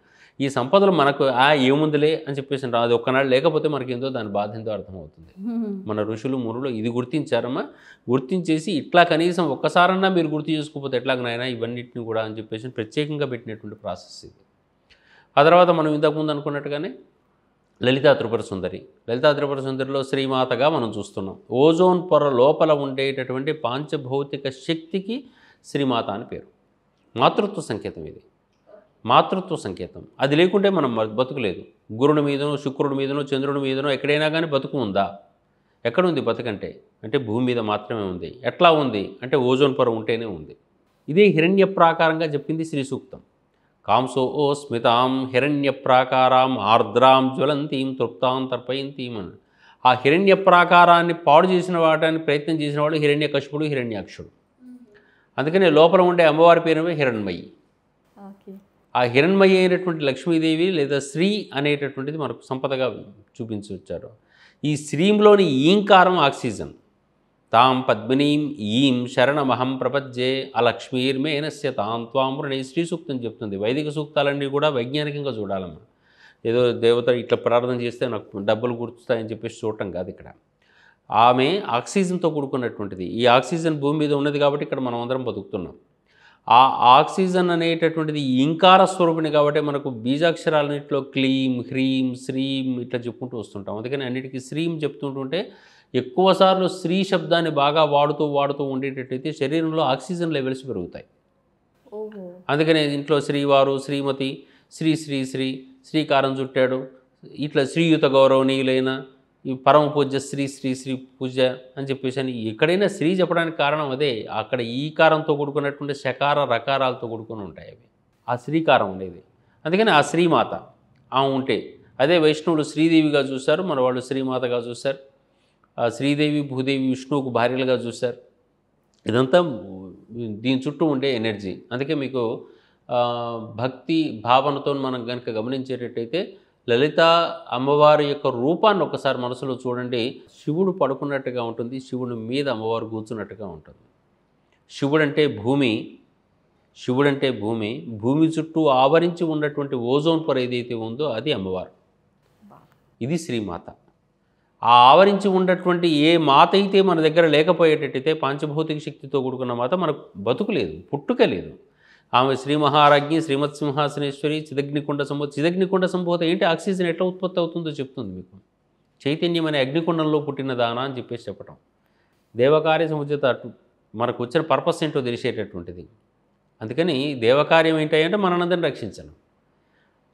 ఈ సంపదలు మనకు ఏముందిలే అని చెప్పేసి అది ఒక్కనాడు లేకపోతే మనకి ఏందో దాని బాధ ఏందో అర్థమవుతుంది. మన ఋషులు మునులు ఇది గుర్తించారమ్మా. గుర్తించేసి ఇట్లా కనీసం ఒక్కసారన్నా మీరు గుర్తు చేసుకోకపోతే ఎట్లాగనైనా ఇవన్నిటిని కూడా అని చెప్పేసి ప్రత్యేకంగా పెట్టినటువంటి ప్రాసెస్ ఇది. ఆ తర్వాత మనం ఇంతకుముందు అనుకున్నట్టుగానే లలితా త్రిపుర సుందరి. లలితా త్రిపుర సుందరిలో శ్రీమాతగా మనం చూస్తున్నాం. ఓజోన్ పొర లోపల ఉండేటటువంటి పాంచభౌతిక శక్తికి శ్రీమాత అని పేరు. మాతృత్వ సంకేతం ఇది. మాతృత్వ సంకేతం. అది లేకుంటే మనం బతుకులేదు. గురుడి మీదనో, శుక్రుడి మీదనో, చంద్రుడి మీదనో ఎక్కడైనా కానీ బతుకు ఉందా? ఎక్కడుంది బతుకంటే? అంటే భూమి మీద మాత్రమే ఉంది. ఎట్లా ఉంది అంటే ఓజోన్ పొర ఉంటేనే ఉంది. ఇదే హిరణ్య ప్రాకారంగా చెప్పింది శ్రీ సూక్తం. కాంసో ఓ స్మితాం హిరణ్య ప్రాకారాం ఆర్ద్రాం జ్వలంతీం తృప్తాం తర్పయంతీం అని. ఆ హిరణ్య ప్రాకారాన్ని పాడు చేసిన వాటానికి ప్రయత్నం చేసిన వాడు హిరణ్యకశిపుడు, హిరణ్యాక్షుడు. అందుకనే లోపల ఉండే అమ్మవారి పేరు హిరణ్మయి. ఆ హిరణ్మయి అయినటువంటి లక్ష్మీదేవి లేదా శ్రీ అనేటటువంటిది మనకు సంపదగా చూపించవచ్చారు. ఈ శ్రీంలోని ఈంకారం ఆక్సిజన్. తాం పద్మినీం ఈం శరణమహం ప్రపజ్జే అలక్ష్మీర్మేనస్య తాం త్వాం వృణే. శ్రీ సూక్తం చెప్తుంది. వైదిక సూక్తాలన్నీ కూడా వైజ్ఞానికంగా చూడాలమ్మా. ఏదో దేవత ఇట్లా ప్రార్థన చేస్తే నాకు డబ్బులు గుర్తుతాయని చెప్పేసి చూడటం కాదు ఇక్కడ. ఆమె ఆక్సిజన్తో కూడుకున్నటువంటిది. ఈ ఆక్సిజన్ భూమి మీద ఉన్నది కాబట్టి ఇక్కడ మనం అందరం బతుకుతున్నాం. ఆ ఆక్సిజన్ అనేటటువంటిది ఇంకార స్వరూపిణి కాబట్టి మనకు బీజాక్షరాలన్నింటిలో క్లీం, హ్రీం, శ్రీం ఇట్లా చెప్పుకుంటూ వస్తుంటాం. అందుకని అన్నిటికీ శ్రీం చెప్తుంటుంటే ఎక్కువసార్లు శ్రీ శబ్దాన్ని బాగా వాడుతూ ఉండేటట్టయితే శరీరంలో ఆక్సిజన్ లెవెల్స్ పెరుగుతాయి. అందుకనే ఇంట్లో శ్రీవారు, శ్రీమతి, శ్రీ శ్రీ శ్రీ శ్రీకారం చుట్టాడు, ఇట్లా శ్రీయుత గౌరవనీయులైన ఈ పరమ పూజ్య శ్రీ శ్రీ శ్రీ పూజ అని చెప్పేసి అని ఎక్కడైనా శ్రీ చెప్పడానికి కారణం అదే. అక్కడ ఈకారంతో కూడుకున్నటువంటి శకార రకారాలతో కూడుకుని ఉంటాయి అవి, ఆ శ్రీకారం అనేది. అందుకని ఆ శ్రీమాత ఆమె ఉంటే, అదే వైష్ణవులు శ్రీదేవిగా చూశారు, మన వాళ్ళు శ్రీమాతగా చూశారు. ఆ శ్రీదేవి, భూదేవి విష్ణువుకు భార్యలుగా చూశారు. ఇదంతా దీని చుట్టూ ఉండే ఎనర్జీ. అందుకే మీకు భక్తి భావనతో మనం కనుక గమనించేటట్టయితే లలిత అమ్మవారి యొక్క రూపాన్ని ఒకసారి మనసులో చూడండి. శివుడు పడుకున్నట్టుగా ఉంటుంది, శివుని మీద అమ్మవారు కూర్చున్నట్టుగా ఉంటుంది. శివుడంటే భూమి, భూమి చుట్టూ ఆవరించి ఉన్నటువంటి ఓజోన్ పొర ఏదైతే ఉందో అది అమ్మవారు. ఇది శ్రీమాత. ఆ ఆవరించి ఉన్నటువంటి ఏ మాత అయితే మన దగ్గర లేకపోయేటట్టయితే పాంచభౌతిక శక్తితో కూడుకున్న మాత మనకు బతుకు లేదు, పుట్టుక లేదు. ఆమె శ్రీ మహారాజ్ఞి, శ్రీమత్ సింహాసనేశ్వరి, చిదగ్నికుండ సంభూత. చిదగ్నికుండ సంభూత ఏంటి? ఆక్సిజన్ ఎట్లా ఉత్పత్తి అవుతుందో చెప్తుంది మీకు. చైతన్యం అనే అగ్నికుండంలో పుట్టిన దానా అని చెప్పేసి చెప్పటం. దేవకార్య సముచిత మనకు వచ్చిన పర్పస్ ఏంటో తెలిసేటటువంటిది. అందుకని దేవకార్యం ఏంటంటే మనందరిని రక్షించను.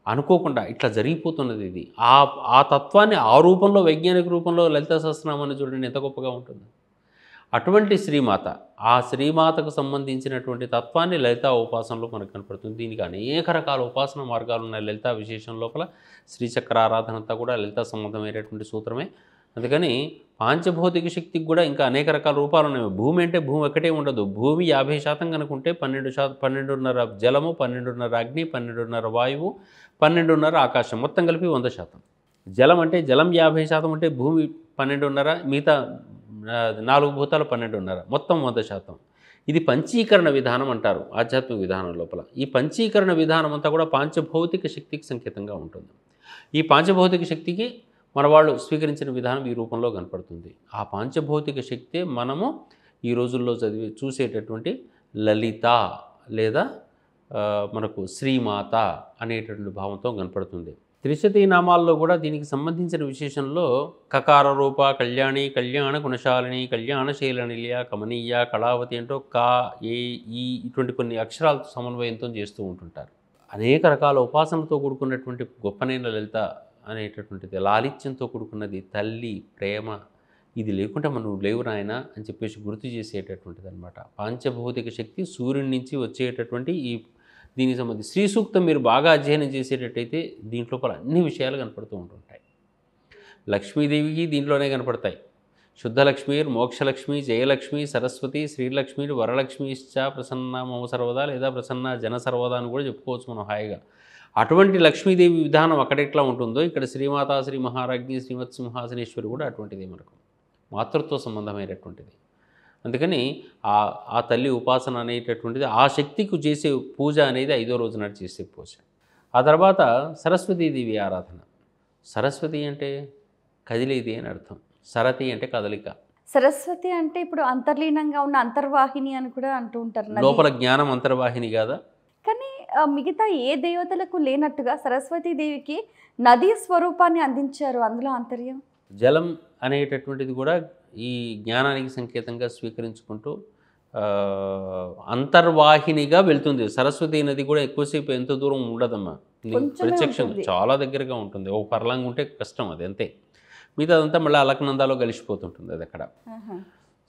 అనుకోకుండా ఇట్లా జరిగిపోతున్నది ఇది. ఆ తత్వాన్ని ఆ రూపంలో, వైజ్ఞానిక రూపంలో లలితా సహస్రనామాన్ని చూడండి ఎంత గొప్పగా ఉంటుంది. అటువంటి శ్రీమాత, ఆ శ్రీమాతకు సంబంధించినటువంటి తత్వాన్ని లలితా ఉపాసనలో మనకు కనపడుతుంది. దీనికి అనేక రకాల ఉపాసన మార్గాలు ఉన్నాయి. లలితా విశేషం లోపల శ్రీచక్ర ఆరాధన అంతా కూడా లలితా సంబంధమైనటువంటి సూత్రమే. అందుకని పాంచభౌతిక శక్తికి కూడా ఇంకా అనేక రకాల రూపాలు ఉన్నాయి. భూమి అంటే భూమి ఒకటే ఉండదు. భూమి 50% కనుకుంటే 12.5 జలము, 12.5 అగ్ని, 12.5 వాయువు, 12.5 ఆకాశం, మొత్తం కలిపి 100%. జలం అంటే జలం 50% అంటే భూమి 12.5, మిగతా 4 భూతాలు 12.5, మొత్తం 100%. ఇది పంచీకరణ విధానం అంటారు ఆధ్యాత్మిక విధానం లోపల. ఈ పంచీకరణ విధానం అంతా కూడా పాంచభౌతిక శక్తికి సంకేతంగా ఉంటుంది. ఈ పాంచభౌతిక శక్తికి మన వాళ్ళు స్వీకరించిన విధానం ఈ రూపంలో కనపడుతుంది. ఆ పాంచభౌతిక శక్తే మనము ఈ రోజుల్లో చూసేటటువంటి లలిత లేదా మనకు శ్రీమాత అనేటటువంటి భావంతో కనపడుతుంది. త్రిశతి నామాల్లో కూడా దీనికి సంబంధించిన విశేషంలో కకార రూప కళ్యాణి, కళ్యాణ గుణశాలిని, కళ్యాణశీల నిలయ, కమనీయ, కళావతి అంటూ కా, ఏ, ఈ ఇటువంటి కొన్ని అక్షరాలతో సమన్వయంతో చేస్తూ ఉంటుంటారు. అనేక రకాల ఉపాసనతో కూడుకున్నటువంటి గొప్పనైన లలిత అనేటటువంటిది, లాలిత్యంతో కూడుకున్నది, తల్లి ప్రేమ, ఇది లేకుండా మనం లేవు నాయన అని చెప్పేసి గుర్తు చేసేటటువంటిది అనమాట. పాంచభౌతిక శక్తి సూర్యుడి నుంచి వచ్చేటటువంటి దీనికి సంబంధించి శ్రీ సూక్తం మీరు బాగా అధ్యయనం చేసేటట్టయితే దీంట్లో అన్ని విషయాలు కనపడుతూ ఉంటుంటాయి. లక్ష్మీదేవికి దీంట్లోనే కనపడతాయి. శుద్ధలక్ష్మి, మోక్షలక్ష్మి, జయలక్ష్మి, సరస్వతి, శ్రీలక్ష్మి, వరలక్ష్మిశ్చ ప్రసన్న మమ సర్వదా లేదా ప్రసన్న జన సర్వదా అని కూడా చెప్పుకోవచ్చు మనం హాయిగా. అటువంటి లక్ష్మీదేవి విధానం అక్కడెట్లా ఉంటుందో ఇక్కడ శ్రీమాత, శ్రీ మహారాజ్ఞి, శ్రీమత్ సింహాసనేశ్వరి కూడా అటువంటిది, మనకు మాతృత్వ సంబంధమైనటువంటిది. అందుకని ఆ తల్లి ఉపాసన అనేటటువంటిది, ఆ శక్తికి చేసే పూజ అనేది 5వ రోజు నాడు చేసే పూజ. ఆ తర్వాత సరస్వతీదేవి ఆరాధన. సరస్వతి అంటే కదిలేది అని అర్థం, సరతి అంటే కదలిక. సరస్వతి అంటే ఇప్పుడు అంతర్లీనంగా ఉన్న అంతర్వాహిని అని కూడా అంటూ ఉంటారు. లోపల జ్ఞానం అంతర్వాహిని కాదా? కానీ మిగతా ఏ దేవతలకు లేనట్టుగా సరస్వతీదేవికి నదీ స్వరూపాన్ని అందించారు. అందులో అంతర్యం జలం అనేటటువంటిది కూడా ఈ జ్ఞానానికి సంకేతంగా స్వీకరించుకుంటూ అంతర్వాహినిగా వెళ్తుంది. సరస్వతి నది కూడా ఎక్కువసేపు ఎంత దూరం ఉండదమ్మా, ప్రత్యక్షంగా చాలా దగ్గరగా ఉంటుంది. ఒక పర్లాంగ్ ఉంటే కష్టం, అది అంతే. మిగతా అదంతా మళ్ళీ అలకనందాలో కలిసిపోతుంటుంది అది అక్కడ.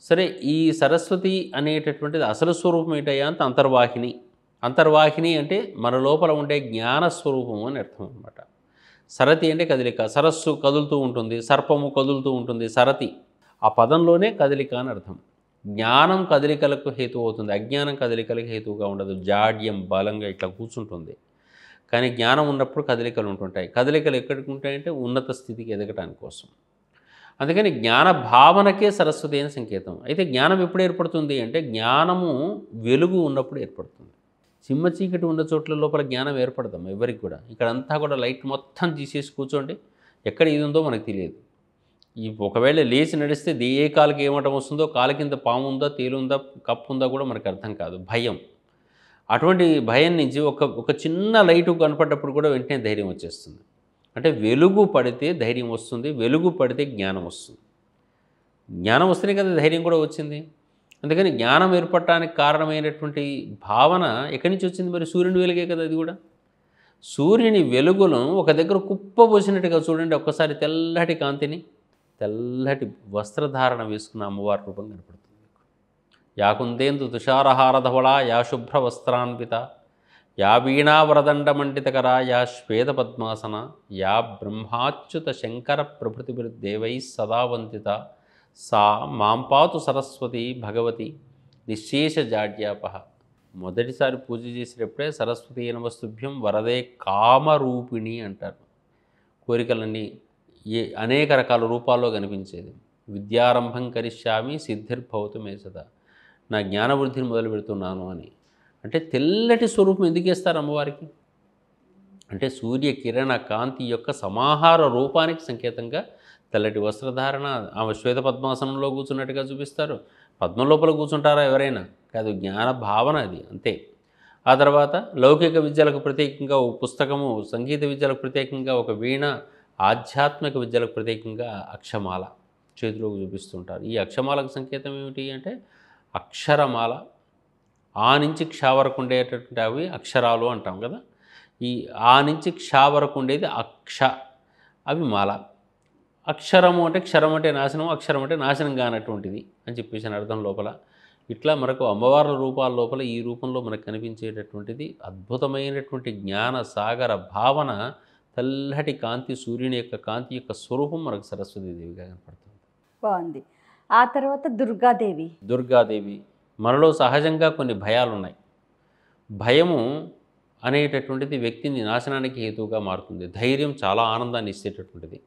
సరే, ఈ సరస్వతి అనేటటువంటిది అసలు స్వరూపం ఏంటయ్యా అంటే అంతర్వాహిని. అంతర్వాహిని అంటే మన లోపల ఉండే జ్ఞానస్వరూపము అని అర్థం అనమాట. సరతి అంటే కదలిక. సరస్సు కదులుతూ ఉంటుంది, సర్పము కదులుతూ ఉంటుంది. సరతి ఆ పదంలోనే కదలిక అని అర్థం. జ్ఞానం కదలికలకు హేతు అవుతుంది, అజ్ఞానం కదలికలకు హేతువుగా ఉండదు. జాడ్యం బలంగా ఇట్లా కూర్చుంటుంది. కానీ జ్ఞానం ఉన్నప్పుడు కదలికలు ఉంటుంటాయి. కదలికలు ఎక్కడికి ఉంటాయంటే ఉన్నత స్థితికి ఎదగటానికి కోసం. అందుకని జ్ఞాన భావనకే సరస్వతి అని సంకేతం. అయితే జ్ఞానం ఎప్పుడు ఏర్పడుతుంది అంటే జ్ఞానము వెలుగు ఉన్నప్పుడు ఏర్పడుతుంది. చిమ్మ చీకటి ఉన్న చోట్ల లోపల జ్ఞానం ఏర్పడదాం ఎవరికి కూడా. ఇక్కడంతా కూడా లైట్ మొత్తం తీసేసి కూర్చోండి, ఎక్కడ ఇది ఉందో మనకు తెలియదు. ఒకవేళ లేచి నడిస్తే ఏ కాలుకి ఏమటం వస్తుందో, కాలు కింద పాము ఉందా, తేలుందా, కప్పు ఉందా కూడా మనకు అర్థం కాదు. భయం. అటువంటి భయం నుంచి ఒక చిన్న లైటు కనపడ్డప్పుడు కూడా వెంటనే ధైర్యం వచ్చేస్తుంది. అంటే వెలుగు పడితే ధైర్యం వస్తుంది, వెలుగు పడితే జ్ఞానం వస్తుంది. జ్ఞానం వస్తేనే కదా ధైర్యం కూడా వచ్చింది. అందుకని జ్ఞానం ఏర్పడటానికి కారణమైనటువంటి భావన ఎక్కడి నుంచి వచ్చింది? మరి సూర్యుని వెలుగే కదా అది కూడా. సూర్యుని వెలుగును ఒక దగ్గర కుప్పబోసినట్టుగా చూడండి ఒక్కసారి, తెల్లటి కాంతిని, తెల్లటి వస్త్రధారణ వేసుకున్న అమ్మవారి రూపం కనపడుతుంది. యా కుందేందు తుషారహారధవళ, యా శుభ్ర వస్త్రాన్విత, యా వీణావరదండమండితకర, యా శ్వేత పద్మాసన, యా బ్రహ్మాచ్యుత శంకర ప్రభృతిభిర్దేవై సదా వందిత, సా మాంపాతు సరస్వతి భగవతి నిశ్శేష జాడ్యాపహ. మొదటిసారి పూజ చేసేటప్పుడే సరస్వతి నమస్తుభ్యం వరదే కామరూపిణి అంటారు. కోరికలన్నీ అనేక రకాల రూపాల్లో కనిపించేది. విద్యారంభం కరిష్యామి సిద్ధిర్భవతు మే సదా, నా జ్ఞానవృద్ధిని మొదలు పెడుతున్నాను అని. అంటే తెల్లటి స్వరూపం ఎందుకు వేస్తారు అమ్మవారికి అంటే సూర్యకిరణ కాంతి యొక్క సమాహార రూపానికి సంకేతంగా తెల్లటి వస్త్రధారణ. ఆమె శ్వేత పద్మాసనంలో కూర్చున్నట్టుగా చూపిస్తారు. పద్మం లోపల కూర్చుంటారా ఎవరైనా? కాదు, జ్ఞాన భావన అది, అంతే. ఆ తర్వాత లౌకిక విద్యలకు ప్రత్యేకంగా ఒక పుస్తకము, సంగీత విద్యలకు ప్రత్యేకంగా ఒక వీణ, ఆధ్యాత్మిక విద్యలకు ప్రత్యేకంగా అక్షమాల చేతిలోకి చూపిస్తుంటారు. ఈ అక్షమాలకు సంకేతం ఏమిటి అంటే అక్షరమాల. ఆ నుంచి క్ష వరకు ఉండేటటువంటి అవి అక్షరాలు అంటాం కదా. ఈ ఆ నుంచి క్ష వరకు ఉండేది అక్ష, అవి మాల. అక్షరము అంటే క్షరం అంటే నాశనం, అక్షరం అంటే నాశనం కానటువంటిది అని చెప్పేసి అర్థం లోపల. ఇట్లా మనకు అమ్మవార్ల రూపాల లోపల ఈ రూపంలో మనకు కనిపించేటటువంటిది అద్భుతమైనటువంటి జ్ఞాన సాగర భావన, తెల్లటి కాంతి, సూర్యుని యొక్క కాంతి యొక్క స్వరూపం మనకు సరస్వతీదేవిగా కనపడుతుంది. బాగుంది. ఆ తర్వాత దుర్గాదేవి. దుర్గాదేవి మనలో సహజంగా కొన్ని భయాలు ఉన్నాయి. భయము అనేటటువంటిది వ్యక్తిని నాశనానికి హేతువుగా మారుతుంది. ధైర్యం చాలా ఆనందాన్ని ఇచ్చేటటువంటిది.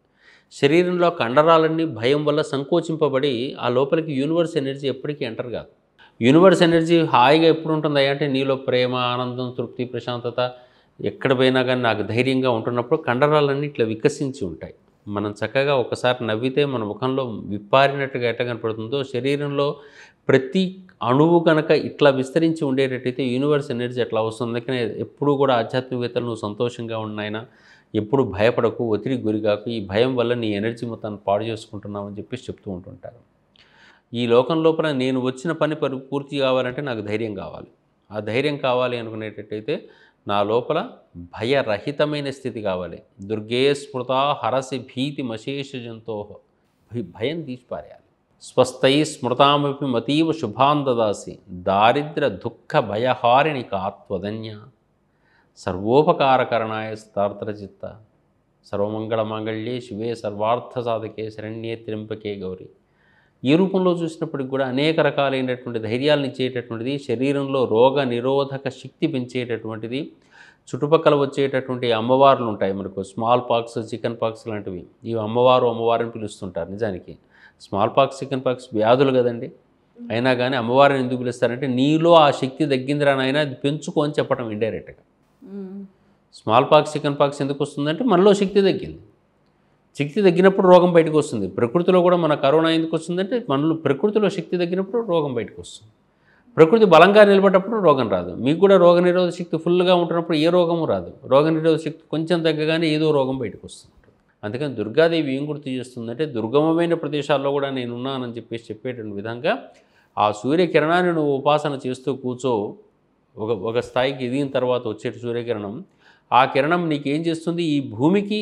శరీరంలో కండరాలన్నీ భయం వల్ల సంకోచింపబడి ఆ లోపలికి యూనివర్స్ ఎనర్జీ ఎప్పటికీ ఎంటర్ కాదు. యూనివర్స్ ఎనర్జీ హాయిగా ఎప్పుడు ఉంటుంది అంటే నీలో ప్రేమ, ఆనందం, తృప్తి, ప్రశాంతత ఎక్కడ పోయినా కానీ నాకు ధైర్యంగా ఉంటున్నప్పుడు కండరాలన్నీ ఇట్లా వికసించి ఉంటాయి. మనం చక్కగా ఒకసారి నవ్వితే మన ముఖంలో విప్పారినట్టుగా ఎట్లా కనపడుతుందో, శరీరంలో ప్రతి అణువు కనుక ఇట్లా విస్తరించి ఉండేటట్టయితే యూనివర్స్ ఎనర్జీ ఎట్లా వస్తుంది. అందుకనే ఎప్పుడూ కూడా ఆధ్యాత్మికతలు నువ్వు సంతోషంగా ఉన్నాయినా, ఎప్పుడు భయపడకు, ఒత్తిడికి గురిగాకు, ఈ భయం వల్ల నీ ఎనర్జీ మొత్తాన్ని పాడు చేసుకుంటున్నావు అని చెప్పేసి చెప్తూ ఉంటుంటారు. ఈ లోకం లోపల నేను వచ్చిన పని పూర్తి కావాలంటే నాకు ధైర్యం కావాలి. ఆ ధైర్యం కావాలి అనుకునేటట్టయితే నా లోపల భయరహితమైన స్థితి కావాలి. దుర్గే స్మృత హరసి భీతి మశేష జంతో, భయం తీసిపారేయాలి. స్వస్థై స్మృతామపి మతీవ శుభాందదాసి దారిద్ర దుఃఖ భయహారిణి కాత్వదన్య సర్వోపకారకరణాయ స్తార్త్రచిత్త సర్వమంగళమాంగళ్యే శివే సర్వార్థ సాధకే శరణ్యే త్ర్యంబకే గౌరి. ఈ రూపంలో చూసినప్పటికి కూడా అనేక రకాలైనటువంటి ధైర్యాలను ఇచ్చేటటువంటిది, శరీరంలో రోగ నిరోధక శక్తి పెంచేటటువంటిది. చుట్టుపక్కల వచ్చేటటువంటి అమ్మవార్లు ఉంటాయి మనకు, స్మాల్ పాక్స్, చికెన్ పాక్స్ లాంటివి. ఇవి అమ్మవారిని పిలుస్తుంటారు. నిజానికి స్మాల్ పాక్స్, చికెన్ పాక్స్ వ్యాధులు కదండి. అయినా కానీ అమ్మవారిని ఎందుకు పిలుస్తారంటే నీలో ఆ శక్తి తగ్గిందిరా నాయనా, అది పెంచుకో అని చెప్పడం ఇండైరెక్ట్గా. స్మాల్ పాక్స్, చికెన్ పాక్స్ ఎందుకు వస్తుందంటే మనలో శక్తి తగ్గింది. శక్తి తగ్గినప్పుడు రోగం బయటకు వస్తుంది. ప్రకృతిలో కూడా మన కరోనా ఎందుకు వస్తుందంటే మనలో ప్రకృతిలో శక్తి తగ్గినప్పుడు రోగం బయటకు వస్తుంది. ప్రకృతి బలంగా నిలబడ్డప్పుడు రోగం రాదు. మీకు కూడా రోగనిరోధక శక్తి ఫుల్గా ఉంటున్నప్పుడు ఏ రోగము రాదు. రోగనిరోధక శక్తి కొంచెం తగ్గగానే ఏదో రోగం బయటకు వస్తుంది. అందుకని దుర్గాదేవి ఏం గుర్తు చేస్తుందంటే దుర్గమమైన ప్రదేశాల్లో కూడా నేనున్నానని చెప్పేటువంటి విధంగా ఆ సూర్యకిరణాన్ని నువ్వు ఉపాసన చేస్తూ కూర్చో. ఒక స్థాయికి ఎదిగిన తర్వాత వచ్చే సూర్యకిరణం, ఆ కిరణం నీకేం చేస్తుంది, ఈ భూమికి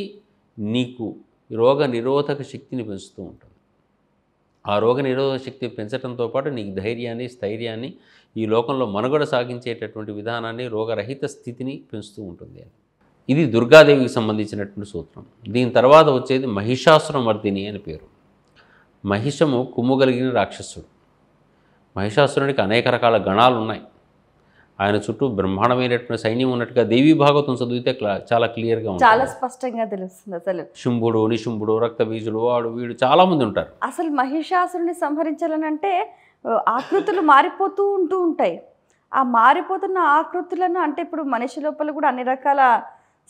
నీకు రోగ నిరోధక శక్తిని పెంచుతూ ఉంటుంది. ఆ రోగ నిరోధక శక్తి పెంచడంతో పాటు నీకు ధైర్యాన్ని, స్థైర్యాన్ని, ఈ లోకంలో మనుగడ సాగించేటటువంటి విధానాన్ని, రోగరహిత స్థితిని పెంచుతూ ఉంటుంది. ఇది దుర్గాదేవికి సంబంధించినటువంటి సూత్రం. దీని తర్వాత వచ్చేది మహిషాసురమర్దిని అని పేరు. మహిషము కుమ్ముగలిగిన రాక్షసుడు. మహిషాసురునికి అనేక రకాల గణాలు ఉన్నాయి. ఆయన చుట్టూ బ్రహ్మాండమైనటువంటి సైన్యం ఉన్నట్టుగా దేవీ భాగవతం చదివితే చాలా క్లియర్గా ఉంటుంది, చాలా స్పష్టంగా తెలుస్తుంది. అసలు శుంభుడు, నిశుంభుడు, రక్తబీజుడు, వాడు వీడు చాలామంది ఉంటారు. అసలు మహిషాసురుని సంహరించాలనంటే ఆకృతులు మారిపోతూ ఉంటాయి. ఆ మారిపోతున్న ఆకృతులను, అంటే ఇప్పుడు మనిషి లోపల కూడా అన్ని రకాల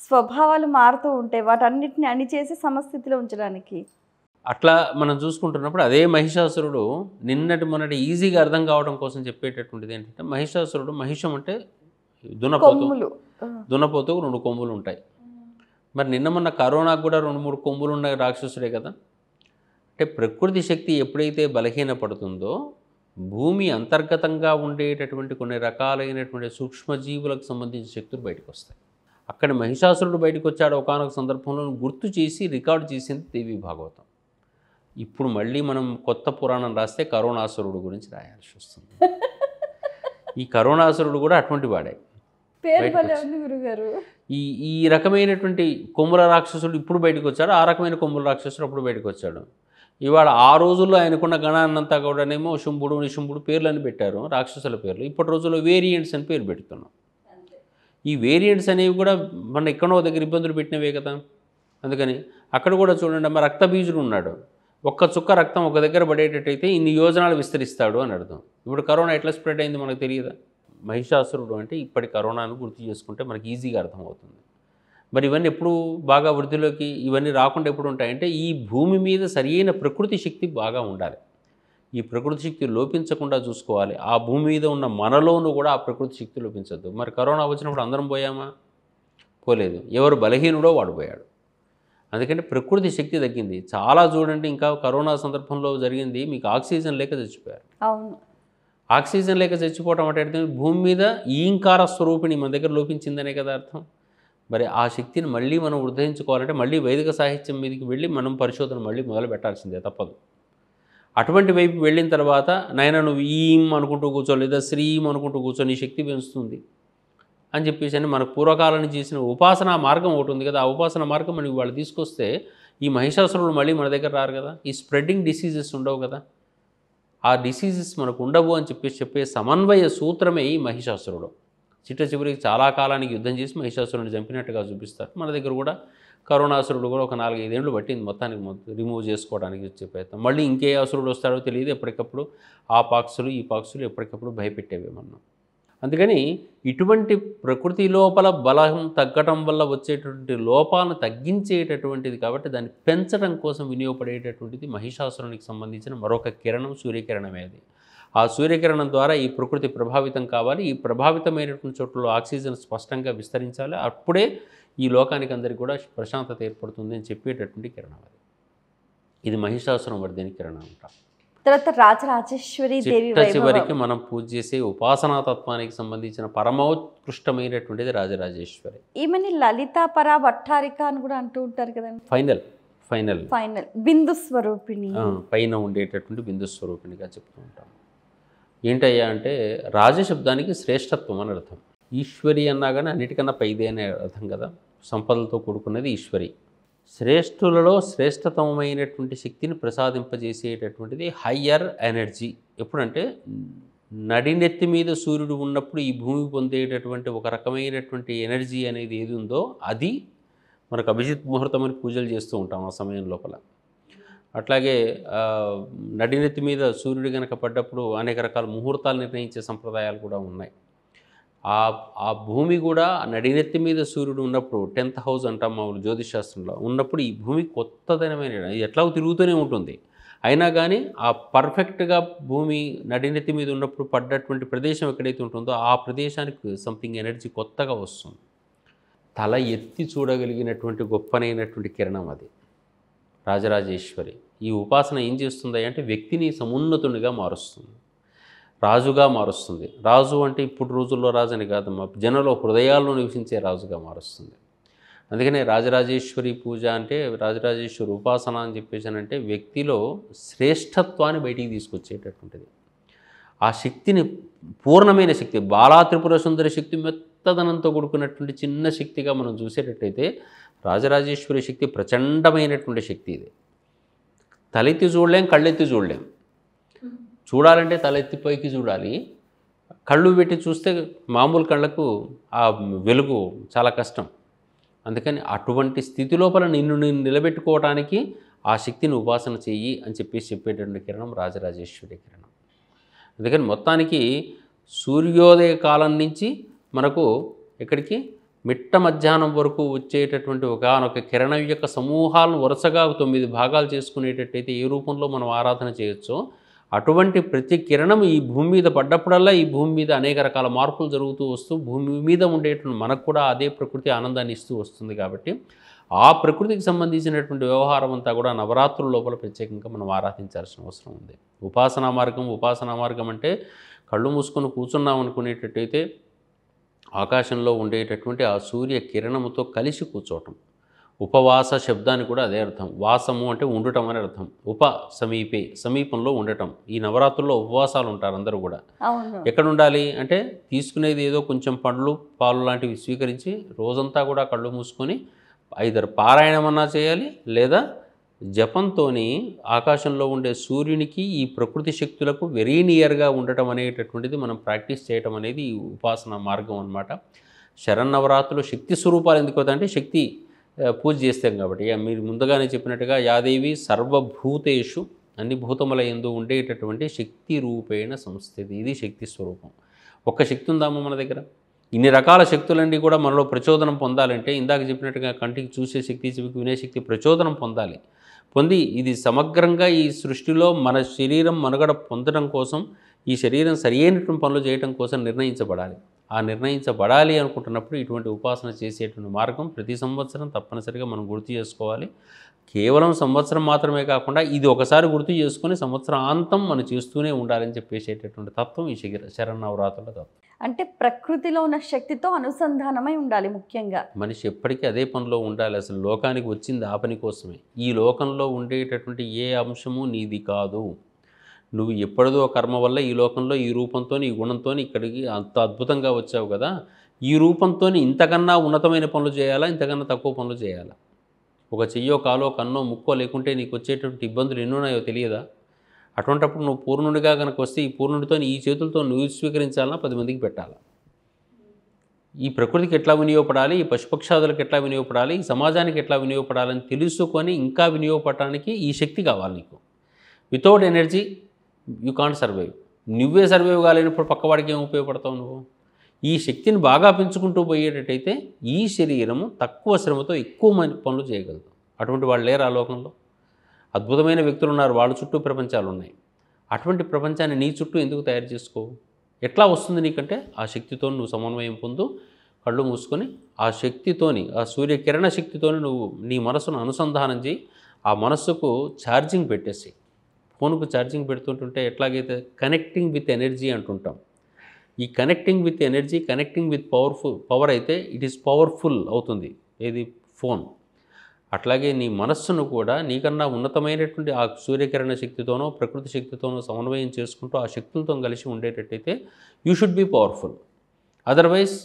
స్వభావాలు మారుతూ ఉంటాయి. వాటన్నిటిని అణిచేసి సమస్థితిలో ఉంచడానికి అట్లా మనం చూసుకుంటున్నప్పుడు అదే మహిషాసురుడు మొన్నటి ఈజీగా అర్థం కావడం కోసం చెప్పేటటువంటిది ఏంటంటే, మహిషం అంటే దున్నపోతుకు 2 కొమ్ములు ఉంటాయి. మరి మొన్న కరోనాకు కూడా 2-3 కొమ్ములు ఉన్న రాక్షసుడే కదా. అంటే ప్రకృతి శక్తి ఎప్పుడైతే బలహీనపడుతుందో భూమి అంతర్గతంగా ఉండేటటువంటి కొన్ని రకాలైనటువంటి సూక్ష్మజీవులకు సంబంధించిన శక్తులు బయటకు వస్తాయి. అక్కడ మహిషాసురుడు బయటకు వచ్చాడు ఒకనొక సందర్భంలో గుర్తు చేసి రికార్డు చేసింది దేవీ భాగవతం. ఇప్పుడు మళ్ళీ మనం కొత్త పురాణం రాస్తే కరోనాసురుడు గురించి రాయాల్సి వస్తుంది. ఈ కరోనాసురుడు కూడా అటువంటి వాడే. ఈ రకమైనటువంటి కొమ్ముల రాక్షసుడు ఇప్పుడు బయటకు వచ్చాడు, ఆ రకమైన కొమ్ముల రాక్షసుడు అప్పుడు బయటకు వచ్చాడు. ఇవాళ ఆ రోజుల్లో ఆయనకున్న గణాన్నంతా కూడానేమో శుంభుడు, నిశుంభుడు పేర్లని పెట్టారు, రాక్షసుల పేర్లు. ఇప్పటి రోజుల్లో వేరియంట్స్ అని పేరు పెడుతున్నాం. ఈ వేరియంట్స్ అనేవి కూడా మన ఎక్కడో దగ్గర ఇబ్బందులు పెట్టినవే కదా. అందుకని అక్కడ కూడా చూడండి, అమ్మ రక్తబీజుడు ఉన్నాడు. ఒక్క చుక్క రక్తం ఒక దగ్గర పడేటట్టయితే ఇన్ని యోజనాలు విస్తరిస్తాడు అని అర్థం. ఇప్పుడు కరోనా ఎట్లా స్ప్రెడ్ అయింది మనకు తెలియదా. మహిషాసురుడు అంటే ఇప్పటి కరోనాను గుర్తు చేసుకుంటే మనకి ఈజీగా అర్థమవుతుంది. మరి ఇవన్నీ ఎప్పుడు బాగా వృద్ధిలోకి, ఇవన్నీ రాకుండా ఎప్పుడు ఉంటాయంటే ఈ భూమి మీద సరియైన ప్రకృతి శక్తి బాగా ఉండాలి. ఈ ప్రకృతి శక్తి లోపించకుండా చూసుకోవాలి. ఆ భూమి మీద ఉన్న మనలోనూ కూడా ఆ ప్రకృతి శక్తి లోపించద్దు. మరి కరోనా వచ్చినప్పుడు అందరం పోయామా? పోలేదు. ఎవరు బలహీనుడో వాడు పోయాడు. అందుకంటే ప్రకృతి శక్తి తగ్గింది చాలా. చూడండి, ఇంకా కరోనా సందర్భంలో జరిగింది, మీకు ఆక్సిజన్ లేక చచ్చిపోయారు. అవును, ఆక్సిజన్ లేక చచ్చిపోవటం అంటే భూమి మీద ఈంకార స్వరూపిణి మన దగ్గర లోపించిందనే కదా అర్థం. మరి ఆ శక్తిని మళ్ళీ మనం ఉద్ధరించుకోవాలంటే మళ్ళీ వైదిక సాహిత్యం మీదకి వెళ్ళి మనం పరిశోధన మళ్ళీ మొదలు పెట్టాల్సిందే, తప్పదు. అటువంటి వైపు వెళ్ళిన తర్వాత నాయన నువ్వు ఈం అనుకుంటూ కూర్చో, లేదా శ్రీం అనుకుంటూ కూర్చో, నీ శక్తి పెంచుతుంది అని చెప్పేసి అని మన పూర్వకాలను చేసిన ఉపాసనా మార్గం ఒకటి ఉంది కదా. ఆ ఉపాసన మార్గం మనకి వాళ్ళు తీసుకొస్తే ఈ మహిషాసురులు మళ్ళీ మన దగ్గర రారు కదా. ఈ స్ప్రెడ్డింగ్ డిసీజెస్ ఉండవు కదా. ఆ డిసీజెస్ మనకు ఉండవు అని చెప్పే సమన్వయ సూత్రమే ఈ మహిషాసురుడు. చివరికి చాలా కాలానికి యుద్ధం చేసి మహిషాసురుడిని చంపినట్టుగా చూపిస్తారు. మన దగ్గర కూడా కరోనాసురుడు కూడా ఒక 4-5 ఏళ్ళు పట్టింది మొత్తానికి రిమూవ్ చేసుకోవడానికి వచ్చే ప్రయత్నం. మళ్ళీ ఇంకే అసురుడు వస్తాడో తెలియదు. ఎప్పటికప్పుడు ఆ పాక్సులు ఈ పాక్సులు ఎప్పటికప్పుడు భయపెట్టేవి మనం. అందుకని ఇటువంటి ప్రకృతి లోపల బలం తగ్గటం వల్ల వచ్చేటటువంటి లోపాలను తగ్గించేటటువంటిది కాబట్టి దాన్ని పెంచడం కోసం వినియోగపడేటటువంటిది మహిషాసురునికి సంబంధించిన మరొక కిరణం సూర్యకిరణమే అది. ఆ సూర్యకిరణం ద్వారా ఈ ప్రకృతి ప్రభావితం కావాలి, ఈ ప్రభావితమైనటువంటి చోట్లలో ఆక్సిజన్ స్పష్టంగా విస్తరించాలి, అప్పుడే ఈ లోకానికి అందరికీ కూడా ప్రశాంతత ఏర్పడుతుంది అని చెప్పేటటువంటి కిరణం అది. ఇది మహిషాసురం వర్ధిని కిరణం అంటాం. తర్వాత రాజరాజేశ్వరి దేవి చివరికి మనం పూజ చేసే ఉపాసనా తత్వానికి సంబంధించిన పరమోత్కృష్టమైనటువంటిది రాజరాజేశ్వరి. ఈమెని లలితాపరా భట్టారిక అని కూడా అంటూ ఉంటారు కదండి. ఫైనల్ బిందు స్వరూపిణి, పైన ఉండేటటువంటి బిందు స్వరూపిణిగా చెప్తూ ఉంటాం. ఏంటయ్యా అంటే రాజశబ్దానికి శ్రేష్టత్వం అని అర్థం. ఈశ్వరి అన్నా కానీ అన్నిటికన్నా పైదే అనే అర్థం కదా. సంపదలతో కూడుకున్నది ఈశ్వరి. శ్రేష్ఠులలో శ్రేష్టతమైనటువంటి శక్తిని ప్రసాదింపజేసేటటువంటిది హయ్యర్ ఎనర్జీ. ఎప్పుడంటే నడినెత్తి మీద సూర్యుడు ఉన్నప్పుడు ఈ భూమి పొందేటటువంటి ఒక రకమైనటువంటి ఎనర్జీ అనేది ఏది ఉందో అది మనకు అభిజిత్ ముహూర్తం అని పూజలు చేస్తూ ఉంటాం ఆ సమయం లోపల. అట్లాగే నడినెత్తి మీద సూర్యుడు కనుక పడ్డప్పుడు అనేక రకాల ముహూర్తాలు నిర్ణయించే సంప్రదాయాలు కూడా ఉన్నాయి. ఆ భూమి కూడా నడినెత్తి మీద సూర్యుడు ఉన్నప్పుడు 10th హౌస్ అంటాం మామూలు జ్యోతిషాస్త్రంలో ఉన్నప్పుడు ఈ భూమి కొత్తదనమైన ఎట్లాగో తిరుగుతూనే ఉంటుంది. అయినా కానీ ఆ పర్ఫెక్ట్గా భూమి నడినెత్తి మీద ఉన్నప్పుడు పడ్డటువంటి ప్రదేశం ఎక్కడైతే ఉంటుందో ఆ ప్రదేశానికి సంథింగ్ ఎనర్జీ కొత్తగా వస్తుంది. తల ఎత్తి చూడగలిగినటువంటి గొప్పనైనటువంటి కిరణం అది రాజరాజేశ్వరి. ఈ ఉపాసన ఏం చేస్తుంది అంటే వ్యక్తిని సమున్నతునిగా మారుస్తుంది, రాజుగా మారుస్తుంది. రాజు అంటే ఇప్పుడు రోజుల్లో రాజు అని కాదమ్మా, జనంలో హృదయాల్లో నివసించే రాజుగా మారుస్తుంది. అందుకనే రాజరాజేశ్వరి పూజ అంటే రాజరాజేశ్వరి ఉపాసన అని చెప్పేసానంటే వ్యక్తిలో శ్రేష్టత్వాన్ని బయటికి తీసుకొచ్చేటటువంటిది. ఆ శక్తిని పూర్ణమైన శక్తి, బాలా త్రిపుర సుందరి శక్తి మెత్తదనంతో కూడుకున్నటువంటి చిన్న శక్తిగా మనం చూసేటట్టయితే రాజరాజేశ్వరి శక్తి ప్రచండమైనటువంటి శక్తి. ఇది తలెత్తి చూడలేం, కళ్ళెత్తి చూడలేం. చూడాలంటే తలెత్తి పైకి చూడాలి, కళ్ళు పెట్టి చూస్తే మామూలు కళ్ళకు ఆ వెలుగు చాలా కష్టం. అందుకని అటువంటి స్థితి లోపల నిన్ను నిలబెట్టుకోవడానికి ఆ శక్తిని ఉపాసన చెయ్యి అని చెప్పేటటువంటి కిరణం రాజరాజేశ్వరి కిరణం. అందుకని మొత్తానికి సూర్యోదయ కాలం నుంచి మనకు ఎక్కడికి మిట్ట మధ్యాహ్నం వరకు వచ్చేటటువంటి ఒకనొక కిరణం యొక్క సమూహాలను వరుసగా 9 భాగాలు చేసుకునేటట్టయితే ఏ రూపంలో మనం ఆరాధన చేయొచ్చో అటువంటి ప్రతి కిరణం ఈ భూమి మీద పడ్డప్పుడల్లా ఈ భూమి మీద అనేక రకాల మార్పులు జరుగుతూ వస్తూ భూమి మీద ఉండేటువంటి మనకు కూడా అదే ప్రకృతి ఆనందాన్ని ఇస్తూ వస్తుంది. కాబట్టి ఆ ప్రకృతికి సంబంధించినటువంటి వ్యవహారం అంతా కూడా నవరాత్రుల లోపల ప్రత్యేకంగా మనం ఆరాధించాల్సిన అవసరం ఉంది. ఉపాసనా మార్గం అంటే కళ్ళు మూసుకొని కూర్చున్నాం అనుకునేటట్టయితే ఆకాశంలో ఉండేటటువంటి ఆ సూర్య కిరణముతో కలిసి కూర్చోవటం. ఉపవాస శబ్దానికి కూడా అదే అర్థం. వాసము అంటే ఉండటం అని అర్థం. సమీపంలో ఉండటం. ఈ నవరాత్రుల్లో ఉపవాసాలు ఉంటారు అందరూ కూడా. ఎక్కడ ఉండాలి అంటే తీసుకునేది ఏదో కొంచెం పండ్లు పాలు లాంటివి స్వీకరించి రోజంతా కూడా కళ్ళు మూసుకొని ఐదరు పారాయణమన్నా చేయాలి, లేదా జపంతో ఆకాశంలో ఉండే సూర్యునికి ఈ ప్రకృతి శక్తులకు వెరీ నియర్గా ఉండటం అనేటటువంటిది మనం ప్రాక్టీస్ చేయటం అనేది ఈ ఉపాసన మార్గం అన్నమాట. శరన్నవరాత్రులు శక్తి స్వరూపాలు ఎందుకు అవుతాయి అంటే శక్తి పూజ చేస్తాం కాబట్టి. మీరు ముందుగానే చెప్పినట్టుగా యాదేవి సర్వభూతేషు అన్ని భూతముల యందు ఉండేటటువంటి శక్తి రూపేణ సంస్థితి. ఇది శక్తి స్వరూపం. ఒక్క శక్తి ఉందామా మన దగ్గర? ఇన్ని రకాల శక్తులన్నీ కూడా మనలో ప్రచోదనం పొందాలంటే ఇందాక చెప్పినట్టుగా కంటికి చూసే శక్తి, చెవికి వినే శక్తి ప్రచోదనం పొంది ఇది సమగ్రంగా ఈ సృష్టిలో మన శరీరం మనుగడ పొందడం కోసం, ఈ శరీరం సరియైనటువంటి పనులు చేయడం కోసం నిర్ణయించబడాలి. ఆ నిర్ణయించబడాలి అనుకుంటున్నప్పుడు ఇటువంటి ఉపాసన చేసేటువంటి మార్గం ప్రతి సంవత్సరం తప్పనిసరిగా మనం గుర్తు చేసుకోవాలి. కేవలం సంవత్సరం మాత్రమే కాకుండా ఇది ఒకసారి గుర్తు చేసుకొని సంవత్సరాంతం మనం చేస్తూనే ఉండాలని చెప్పేసేటటువంటి తత్వం ఈ శరన్నవరాత్రుల తత్వం. అంటే ప్రకృతిలో ఉన్న శక్తితో అనుసంధానమై ఉండాలి. ముఖ్యంగా మనిషి ఎప్పటికీ అదే పనిలో ఉండాలి. అసలు లోకానికి వచ్చింది ఆ పని కోసమే. ఈ లోకంలో ఉండేటటువంటి ఏ అంశము నీది కాదు. నువ్వు ఎప్పటిదో కర్మ వల్ల ఈ లోకంలో ఈ రూపంతో ఈ గుణంతో ఇక్కడికి అంత అద్భుతంగా వచ్చావు కదా, ఈ రూపంతో ఇంతకన్నా ఉన్నతమైన పనులు చేయాలా, ఇంతకన్నా తక్కువ పనులు చేయాలా? ఒక చెయ్యో కాలో కన్నో ముక్కో లేకుంటే నీకు వచ్చేటువంటి ఇబ్బందులు ఎన్నున్నాయో తెలియదా? అటువంటిప్పుడు నువ్వు పూర్ణుడిగా కనుక వస్తే ఈ పూర్ణుడితో ఈ చేతులతో నువ్వు స్వీకరించాలన్నా 10 మందికి పెట్టాలి. ఈ ప్రకృతికి ఎట్లా వినియోగపడాలి, ఈ పశుపక్షాదులకు ఎట్లా వినియోగపడాలి, ఈ సమాజానికి ఎట్లా వినియోగపడాలని తెలుసుకొని ఇంకా వినియోగపడటానికి ఈ శక్తి కావాలి నీకు. Without energy you can't survive. నువ్వే సర్వైవ్ కాలేనప్పుడు పక్కవాడికి ఏం ఉపయోగపడతావు నువ్వు? ఈ శక్తిని బాగా పెంచుకుంటూ పోయేటట్టయితే ఈ శరీరము తక్కువ శ్రమతో ఎక్కువ పనులు చేయగలదు. అటువంటి వాళ్ళు లేరు ఆ లోకంలో. అద్భుతమైన వ్యక్తులు ఉన్నారు, వాళ్ళ చుట్టూ ప్రపంచాలు ఉన్నాయి. అటువంటి ప్రపంచాన్ని నీ చుట్టూ ఎందుకు తయారు చేసుకోవు? ఎట్లా వస్తుంది నీకంటే ఆ శక్తితో నువ్వు సమన్వయం పొందు. కళ్ళు మూసుకొని ఆ శక్తితోని, ఆ సూర్యకిరణ శక్తితోని నువ్వు నీ మనసును అనుసంధానం చేయి. ఆ మనస్సుకు ఛార్జింగ్ పెట్టేసి, ఫోన్కు ఛార్జింగ్ పెడుతుంటుంటే ఎట్లాగైతే కనెక్టింగ్ విత్ ఎనర్జీ అంటుంటాం, ఈ connecting with energy, connecting with power అయితే ఇట్ ఈస్ పవర్ఫుల్ అవుతుంది ఏది ఫోన్. అట్లాగే నీ మనస్సును కూడా నీకన్నా ఉన్నతమైనటువంటి ఆ సూర్యకిరణ శక్తితోనో ప్రకృతి శక్తితోనో సమన్వయం చేసుకుంటూ ఆ శక్తులతో కలిసి ఉండేటట్టయితే you should be powerful. Otherwise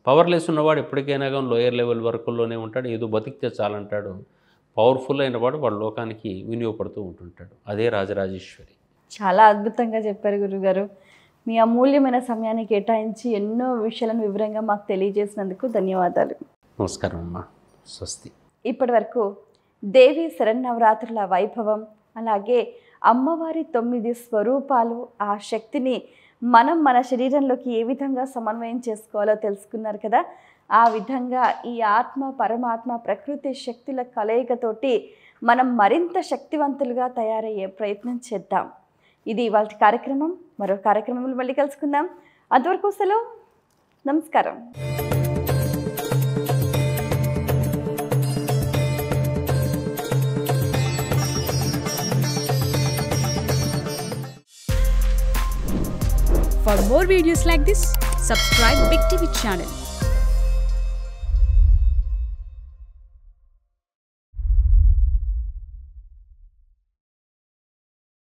powerless ఉన్నవాడు ఎప్పటికైనా కానీ లోయర్ లెవెల్ వర్కుల్లోనే ఉంటాడు, ఏదో బతికితే చాలంటాడు. పవర్ఫుల్ అయిన వాడు వాళ్ళ లోకానికి వినియోగపడుతూ ఉంటుంటాడు. అదే రాజరాజేశ్వరి. చాలా అద్భుతంగా చెప్పారు గురుగారు. మీ అమూల్యమైన సమయాన్ని కేటాయించి ఎన్నో విషయాలను వివరంగా మాకు తెలియజేసినందుకు ధన్యవాదాలు. నమస్కారం అమ్మా. స్వస్తి. ఇప్పటి వరకు దేవి శరన్నవరాత్రుల వైభవం, అలాగే అమ్మవారి 9 స్వరూపాలు, ఆ శక్తిని మనం మన శరీరంలోకి ఏ విధంగా సమన్వయం చేసుకోవాలో తెలుసుకున్నారు కదా. ఆ విధంగా ఈ ఆత్మ, పరమాత్మ, ప్రకృతి శక్తుల కలయికతోటి మనం మరింత శక్తివంతులుగా తయారయ్యే ప్రయత్నం చేద్దాం. ఇది ఇవాళ కార్యక్రమం. మరో కార్యక్రమంలో మళ్ళీ కలుసుకుందాం. అంతవరకు సెలవు. నమస్కారం. For more videos like this, subscribe Big TV channel.